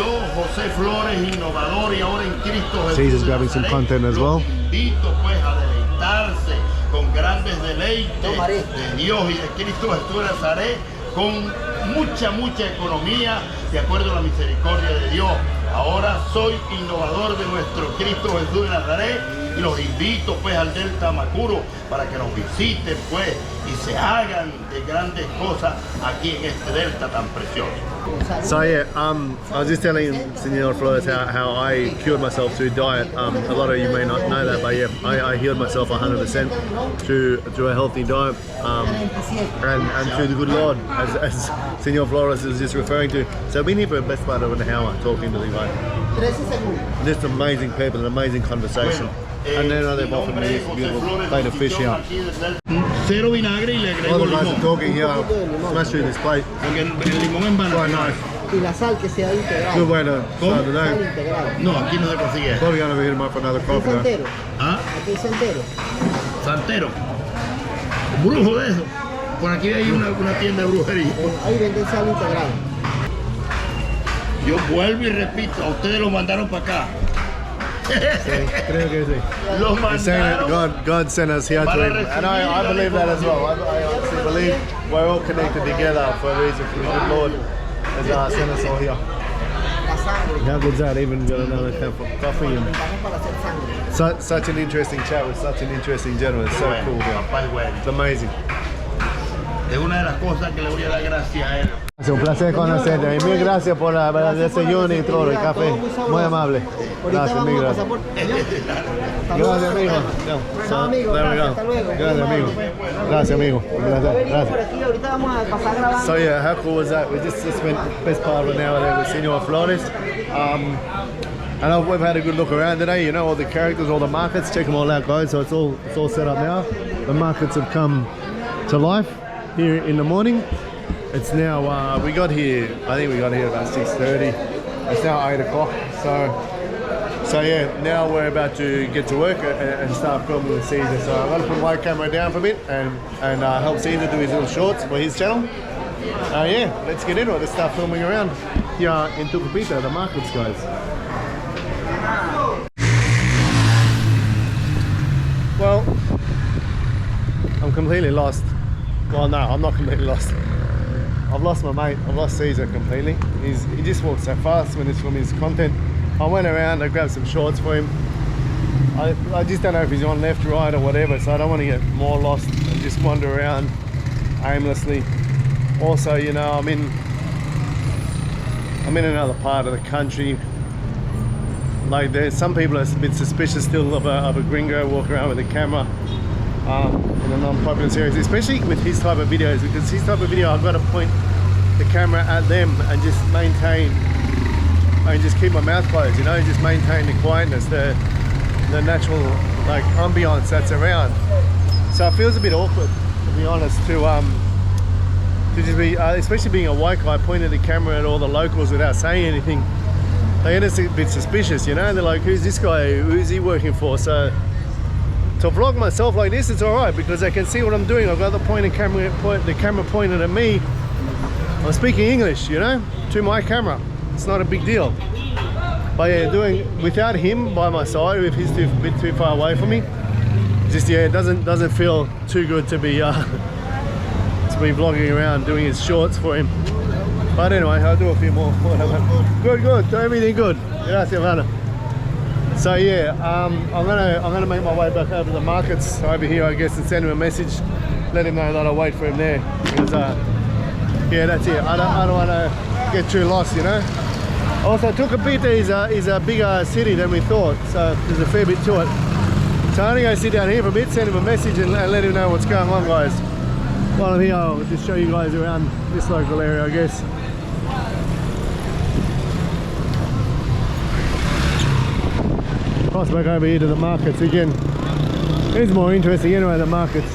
Cesar's grabbing some content as well. Con grandes deleites de Dios y de Cristo Jesús de Nazaret, con mucha economía, de acuerdo a la misericordia de Dios. Ahora soy innovador de nuestro Cristo Jesús de Nazaret y los invito pues al Delta Amacuro para que nos visiten pues y se hagan de grandes cosas aquí en este delta tan precioso. So yeah, I was just telling Senor Flores how I cured myself through diet. A lot of you may not know that, but yeah, I healed myself 100% through a healthy diet and through the good Lord, as Senor Flores is just referring to. So I've been here for the best part of an hour talking to the guy. Just amazing people, an amazing conversation. And then they've offered me this beautiful plate of fish here. Cero vinagre y le All agrego the guys limón. are talking here. Smash through this plate. Porque el limón en Quite banana. nice. Y la sal que sea integral. Good way to start the Sal day. integral. No, aquí no se consigue eso. Probably going to hit him up for another Es coffee though. entero. ¿Ah? Aquí es entero. Santero. Brujo de eso. Por aquí hay una tienda de brujería. Ahí venden sal integral. Yo vuelvo y repito, a ustedes los mandaron para acá. Creo que sí. Los He's saying that mandaron. God sent us here to him. And I believe that as well. I honestly believe we're all connected together for a reason, for the good Lord has sent us all here. La sangre. How good's that? Even got another cup of coffee and Vamos para hacer sangre. such an interesting chat with such an interesting gentleman. It's so Bueno, cool here. papá es bueno. It's amazing. Es una de las cosas que le voy a dar gracias a él. Es un placer conocerte y mil gracias por el desayuno y todo, el café. Muy amable. Gracias, mil gracias. Gracias, amigo. Chao, amigo. There we go. Hasta luego. Gracias, amigo. Gracias, amigo. Un placer. Gracias. Por aquí ahorita vamos a pasar grabando. So yeah, how cool was that? We just spent the best part of an hour there with Senor Flores. And we've had a good look around today, you know, all the characters, all the markets, check them all out guys, so it's all set up now. The markets have come to life here in the morning. It's now, we got here, I think we got here about 6:30. It's now 8 o'clock, so yeah, now we're about to get to work and start filming with Cesar. So I'm going to put my camera down for a bit and help Cesar do his little shorts for his channel. Yeah, let's get into it. Let's start filming around here in Tucupita, the markets guys. Well, I'm completely lost. Well, no, I'm not completely lost. I've lost my mate. I've lost Cesar completely. He just walks so fast when it's from his content. I went around, I grabbed some shorts for him. I just don't know if he's on left, right or whatever, so I don't want to get more lost and just wander around aimlessly. Also, you know, I'm in another part of the country. Like there's some people are a bit suspicious still of a gringo walking around with a camera in a non-popular series, especially with his type of videos, because his type of video I've got to point the camera at them and just maintain and just keep my mouth closed, you know, just maintain the quietness, the natural like ambiance that's around. So it feels a bit awkward, to be honest, to just be, especially being a white guy, pointing the camera at all the locals without saying anything. They get a bit suspicious, you know. They're like, "Who's this guy? Who's he working for?" So to vlog myself like this, it's all right because they can see what I'm doing. I've got the camera pointed at me. I'm speaking English, you know, to my camera. It's not a big deal. But yeah, doing without him by my side, if he's a bit too far away from me, just yeah, it doesn't feel too good to be vlogging around doing his shorts for him. But anyway, I'll do a few more. Good, everything good. Gracias, Vanna. So yeah, I'm gonna make my way back over to the markets over here, I guess, and send him a message, let him know that I'll wait for him there. Because yeah, that's it. I don't want to get too lost, you know. Also, Tucupita is a bigger city than we thought, so there's a fair bit to it. So I'm gonna go sit down here for a bit, send him a message, and let him know what's going on, guys. While I'm here, I'll just show you guys around this local area, I guess. cross back over here to the markets again. It's more interesting anyway, the markets.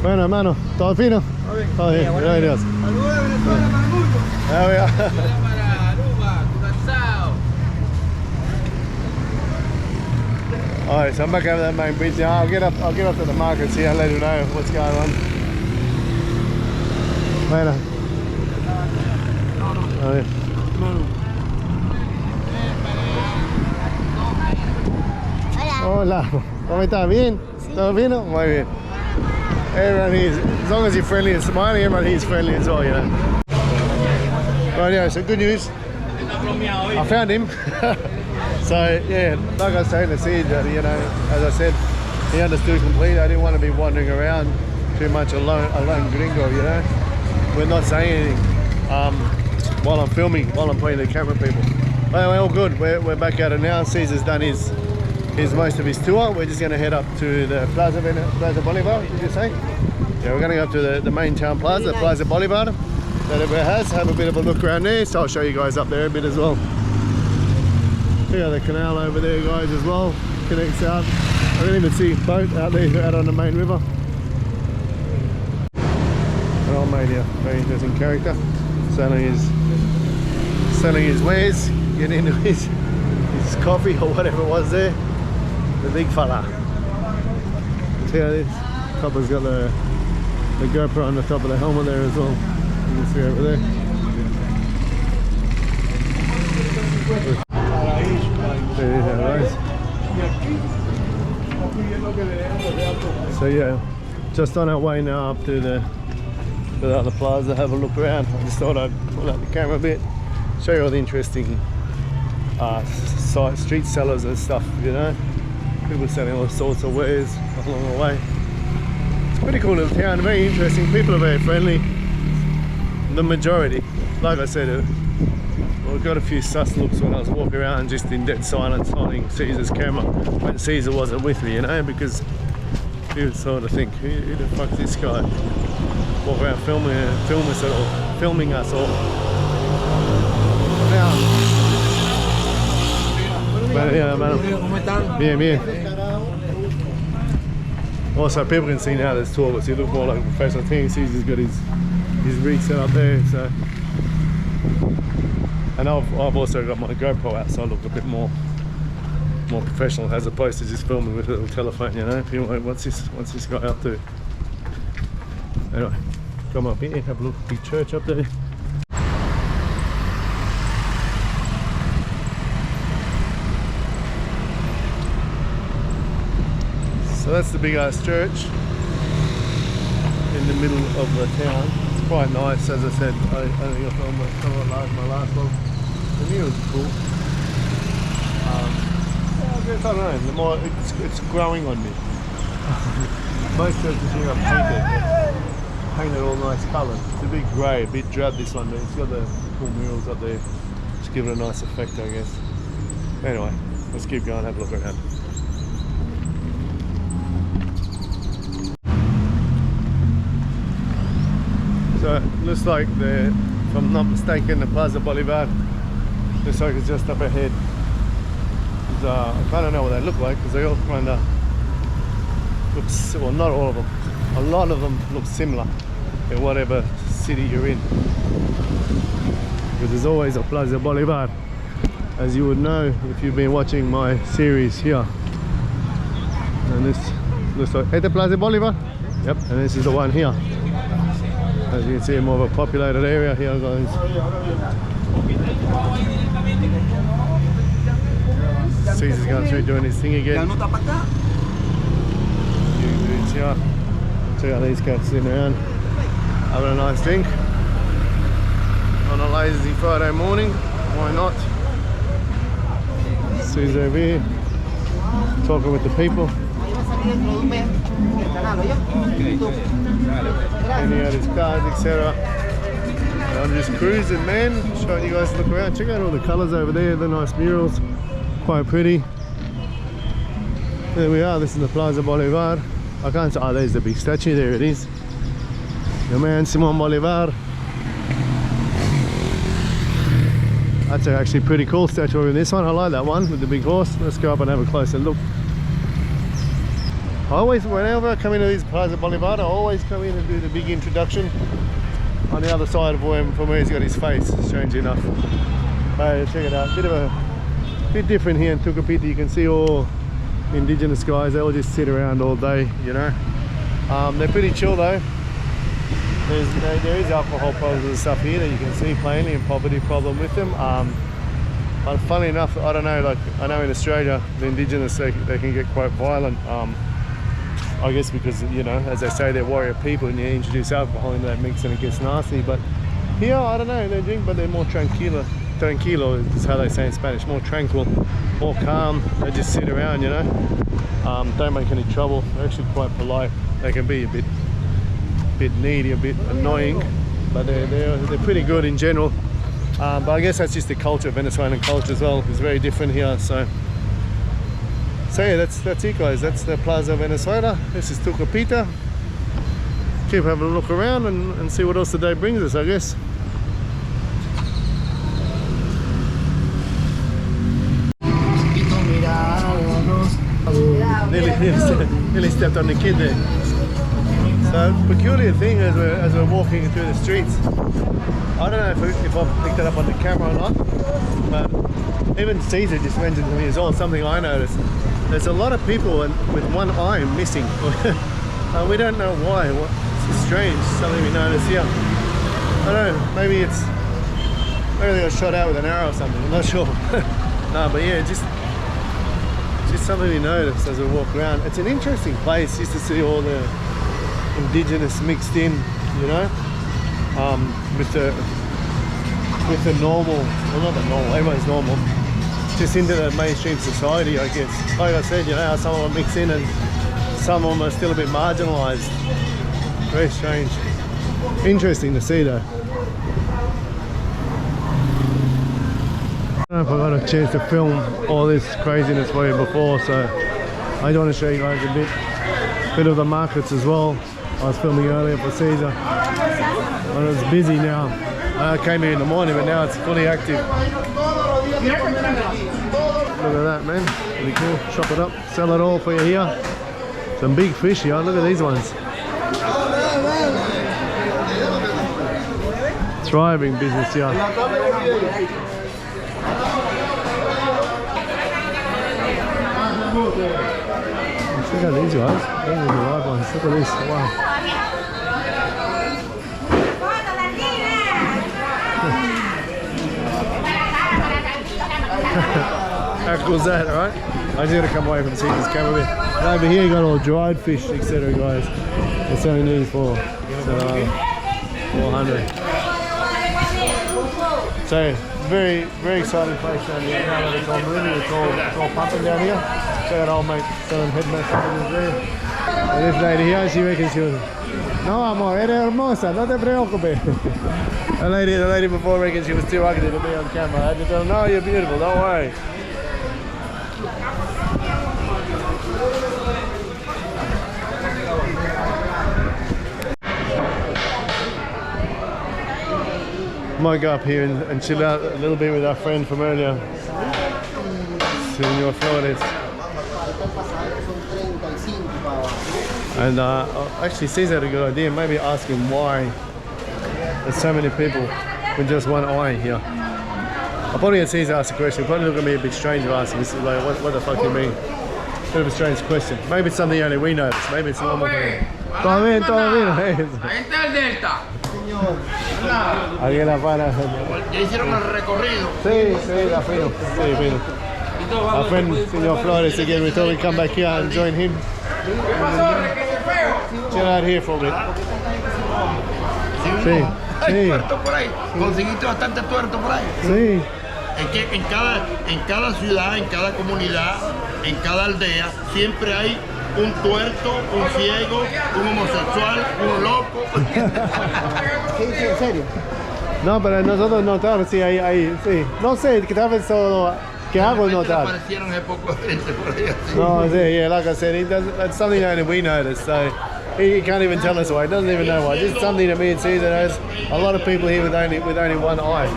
Bueno, mano, ¿todo fino? Todo bien, gracias a Dios. Saludos de Venezuela, para el mundo. There we are. Alright, so I'm back over that main bridge now. I'll get up to the market, see, I'll let you know what's going on. Bueno. A ver. Hola. ¿Cómo estás? ¿Bien? ¿Todo bien? Muy bien. Everyone here, as long as you're friendly and smiling, everyone here is friendly as well, you know. Right, yeah, so good news. I found him. So, yeah, like I was saying to Cesar, you know, as I said, he understood completely. I didn't want to be wandering around too much alone gringo, you know. We're not saying anything while I'm filming, while I'm pointing the camera people. But anyway, all good. We're back at it now. Cesar's done his most of his tour. We're just going to head up to the Plaza Bolivar, did you say? Yeah, we're going to go up to the main town plaza, Plaza Bolivar, that everywhere has. Have a bit of a look around there, so I'll show you guys up there a bit as well. Check out the canal over there, guys, as well. Connects out. I didn't even see a boat out there, out on the main river. An old mate here, very interesting character. Selling his wares, getting into his coffee or whatever it was there. The big fella. See how this copper's got the GoPro on the top of the helmet there as well. You can see over there. There it is, so yeah, just on our way now up to the other plaza, have a look around. I just thought I'd pull out the camera a bit, show you all the interesting street sellers and stuff, you know. People selling all sorts of wares along the way. It's a pretty cool little town, very interesting. People are very friendly. The majority, like I said, I got a few sus looks when I was walking around just in dead silence holding Cesar's camera when Cesar wasn't with me, you know, because he would sort of think, who the fuck's this guy? Walk around filming us all. Now, yeah, man. Bien. Also, people can see now there's tour, but he look more like a professional thing. He's got his rig set up there, so. And I've also got my GoPro out, so I look a bit more professional as opposed to just filming with a little telephone, you know. People like, what's this guy up to? Anyway, come up here, have a look at the church up there. So that's the big ass church in the middle of the town. It's quite nice, as I said. I think I filmed my last one. The view is cool. I guess, I don't know, the more it's growing on me. Most churches here are painted all nice colours. It's a bit grey, a bit drab this one, but it's got the cool murals up there. Just give it a nice effect, I guess. Anyway, let's keep going, have a look around. So it looks like if I'm not mistaken, the Plaza Bolivar looks like it's just up ahead. I kind of know what they look like because they all kind of look, well, not all of them, a lot of them look similar in whatever city you're in. Because there's always a Plaza Bolivar, as you would know if you've been watching my series here. And this looks like, hey, the Plaza Bolivar? Yep, and this is the one here. As you can see, more of a populated area here, guys. Cesar's going through doing his thing again. Here. Check out these cats sitting around, having a nice drink on a lazy Friday morning. Why not? Cesar over here, talking with the people. Handing out his cards, etc. I'm just cruising, man, showing you guys a look around. Check out all the colours over there, the nice murals, quite pretty. There we are, this is the Plaza Bolivar. I can't say, oh, there's the big statue, there it is. The man Simon Bolivar. That's actually a pretty cool statue in this one. I like that one with the big horse. Let's go up and have a closer look. I always, whenever I come into these Plaza Bolivar, I always come in and do the big introduction on the other side of from where he's got his face, strangely enough. But check it out, bit different here in Tucupita. You can see all indigenous guys, they all just sit around all day, you know. They're pretty chill though. There is alcohol problems and stuff here that you can see plainly, and poverty problem with them. But funnily enough, I don't know, like I know in Australia, the indigenous, they can get quite violent. I guess because, you know, as they say, they're warrior people and you introduce alcohol into that mix and it gets nasty. But here, I don't know, they drink, but they're more tranquilo is how they say in Spanish, more tranquil, more calm. They just sit around, you know, don't make any trouble. They're actually quite polite. They can be a bit needy, a bit annoying, but they're pretty good in general. But I guess that's just the culture, Venezuelan culture as well. It's very different here. So yeah, that's it guys, that's the Plaza Venezuela. This is Tucupita. Keep having a look around and see what else the day brings us, I guess. Nearly stepped on the kid there. So peculiar thing as we're walking through the streets. I don't know if I've picked it up on the camera or not, but even Cesar just mentioned to me as well, something I noticed. There's a lot of people with one eye missing. We don't know why. It's strange, something we notice here. I don't know, maybe they got shot out with an arrow or something, I'm not sure. No, but yeah, just something we notice as we walk around. It's an interesting place just to see all the indigenous mixed in, you know, with the normal, well not the normal, everyone's normal, just into the mainstream society, I guess. Like I said, you know, how some of them mix in and some of them are still a bit marginalised. Very strange. Interesting to see though. I don't know if I got a chance to film all this craziness for you before, so I do want to show you guys a bit of the markets as well. I was filming earlier for Cesar. Well, it's busy now. I came here in the morning, but now it's fully active. Look at that, man. Pretty cool. Chop it up, sell it all for you here. Some big fish here. Look at these ones. Thriving business here. Check out these guys. These are the live ones. Look at this. Wow. How cool is that, right? I just gotta come away from seeing this camera bit. And over here you got all dried fish, etc. guys. They're selling these for 400. So very, very exciting place down here. Now that it's all moving, it's all pumping down here. Check out old mate selling head massages there. And this lady here, she reckons she was, no amor, eres hermosa, no te preocupes. The lady before reckons she was too ugly to be on camera. I had to tell her, no, you're beautiful, don't worry. Might go up here and chill out a little bit with our friend from earlier, Senor Flores. And actually Cesar had a good idea, maybe ask him why there's so many people with just one eye here. I'll probably get Cesar ask a question, probably look at me a bit strange of asking this, like what the fuck do you mean? Bit of a strange question. Maybe it's something only we notice, maybe it's normal for him. Todo bien, todo bien. Ahí está el Delta. Aquí en La Pana. ¿Ya hicieron el recorrido? Sí, la fino. Sí, fino. Our friend, Senor Flores, again, we thought we'd come back here and join him. Chill out here for a bit. Sí, hay tuerto por ahí. Conseguiste bastante tuerto por ahí. Sí. Es que en cada ciudad, en cada comunidad, en cada aldea, siempre hay un tuerto, un ciego, un homosexual, un loco. ¿Sí, en serio? No, pero nosotros notamos, sí, sí. No sé, tal vez solo ¿Qué hago notar? Aparecieron hace poco gente por ahí así. No, yeah, like I said, that's something only we noticed. So he can't even tell us why. He doesn't even know why. Just something that me and Cesar knows. A lot of people here with only one eye.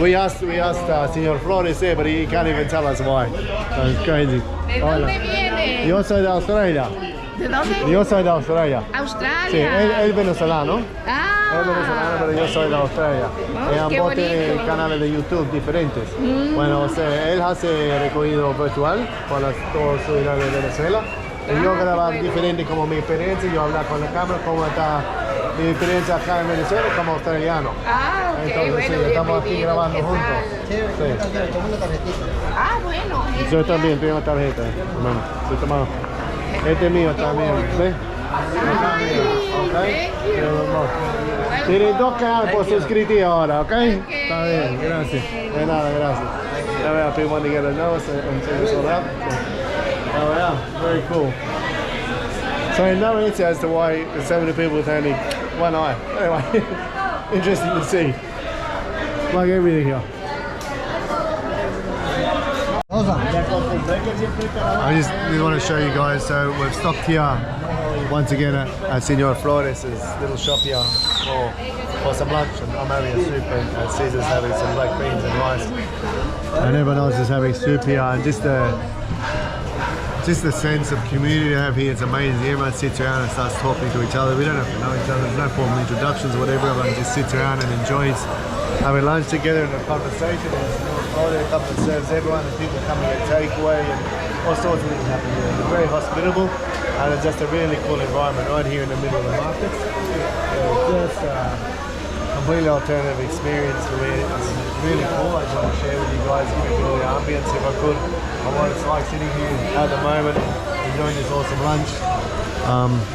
We asked Señor Flores there, but he can't even tell us why. So it's crazy. ¿De dónde viene? Yo soy de Australia. ¿De dónde? Yo soy de Australia. Australia. Sí, él venezolano. Ah. Él venezolano, pero yo soy de Australia. Oh, qué ambos bonito. tienen canales de YouTube diferentes. Bueno, o sea, él hace recorrido virtual por toda su ciudad de Venezuela. Y yo grabar diferente como mi experiencia, yo hablar con la cámara, cómo está mi experiencia acá en Venezuela como australiano. Ah, ok, Entonces, bueno, sí, estamos aquí bienvenido, grabando ¿qué juntos. tal? Sí. Toma una tarjetita. Ah, bueno. Yo también tengo una tarjeta, hermano. Estoy tomando. Este es mío también, ¿ves? Ok. Tienes 2 canales por suscribir ahora, ¿ok? Está bien, gracias. De nada, gracias. Ya veo, people want to get a nose and check this all out. Oh yeah, very cool. So no answer as to why there's so many people with only one eye. Anyway, interesting to see. Like everything here. I just want to show you guys, so we've stopped here once again at Senor Flores' little shop here for some lunch, and I'm having a soup and Cesar's having some black beans and rice, and everyone else is having soup here, and just the sense of community to have here, it's amazing. Everyone sits around and starts talking to each other. We don't have to know each other, there's no formal introductions or whatever, everyone just sits around and enjoys having lunch together and a conversation. A couple that serves everyone, and people come and get takeaway and all sorts of things happen here. They're very hospitable, and it's just a really cool environment right here in the middle of the market. It's just a completely alternative experience for me. It's really cool. I just want to share with you guys, give you all the ambience if I could, on what it's like sitting here at the moment, enjoying this awesome lunch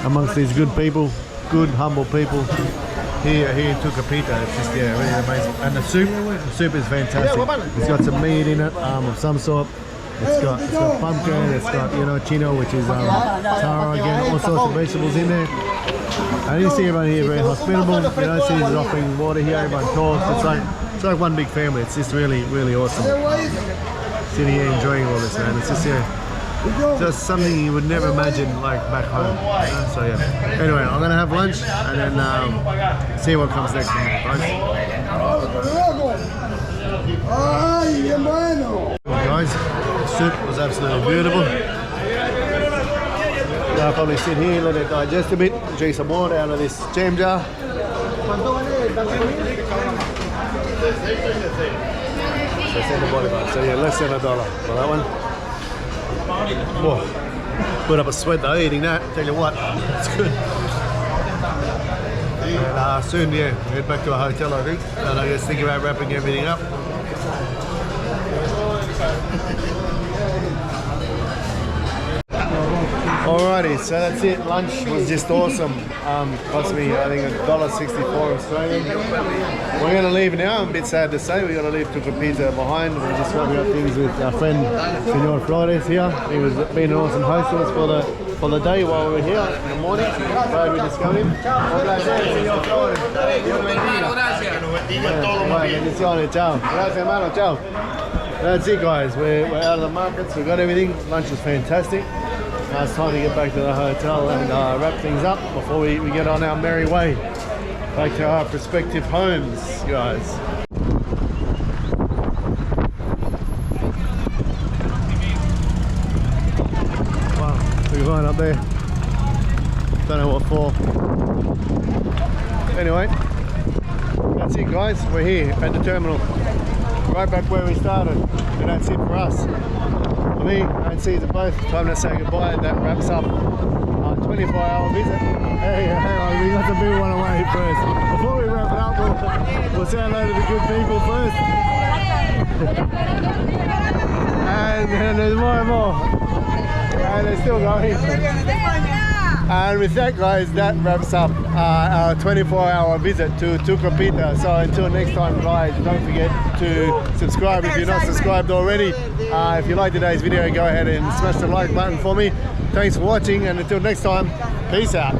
amongst these good people, good humble people. Here in Tucupita, it's just really amazing. And the soup is fantastic. It's got some meat in it of some sort. It's got pumpkin, it's got chino, which is taro again, all sorts of vegetables in there. And you see everyone here very hospitable. Caesar's offering water here, everyone talks. It's like one big family. It's just really, really awesome. Sitting here enjoying all this, man. It's just something you would never imagine like back home. So yeah. Anyway, I'm gonna have lunch and then see what comes next. Guys, the soup was absolutely beautiful. I'll probably sit here, let it digest a bit, drink some water out of this jam jar. So yeah, less than $1 for that one. Whoa. Put up a sweat though eating that, tell you what, it's good. And soon, yeah, head back to our hotel I think, and I guess think about wrapping everything up. Alrighty, so that's it. Lunch was just awesome. Cost me, I think, $1.64 Australian. We're going to leave now. I'm a bit sad to say. We're going to leave Tucupita behind. We're just wrapping up things with our friend Senor Flores here. He was being an awesome host for us for the day while we were here in the morning. Glad we discovered him. Señor Flores. Bendiciones. Ciao. Gracias, hermano. Ciao. That's it, guys. We're out of the markets. We've got everything. Lunch was fantastic. Now it's time to get back to the hotel and wrap things up before we get on our merry way back to our respective homes, guys. Wow, we're going up there. Don't know what for. Anyway, that's it, guys. We're here at the terminal, right back where we started, and that's it for us. For me and Cesar both, time to say goodbye, and that wraps up our 24-hour visit. Hey, hang on, we got the big one away first. Before we wrap it up, we'll say hello to the good people first. And then there's more and more. And they're still going. And with that, guys, that wraps up our 24-hour visit to Tucupita. So until next time, guys, don't forget to subscribe if you're not subscribed already. If you like today's video, go ahead and smash the like button for me. Thanks for watching, and until next time, peace out.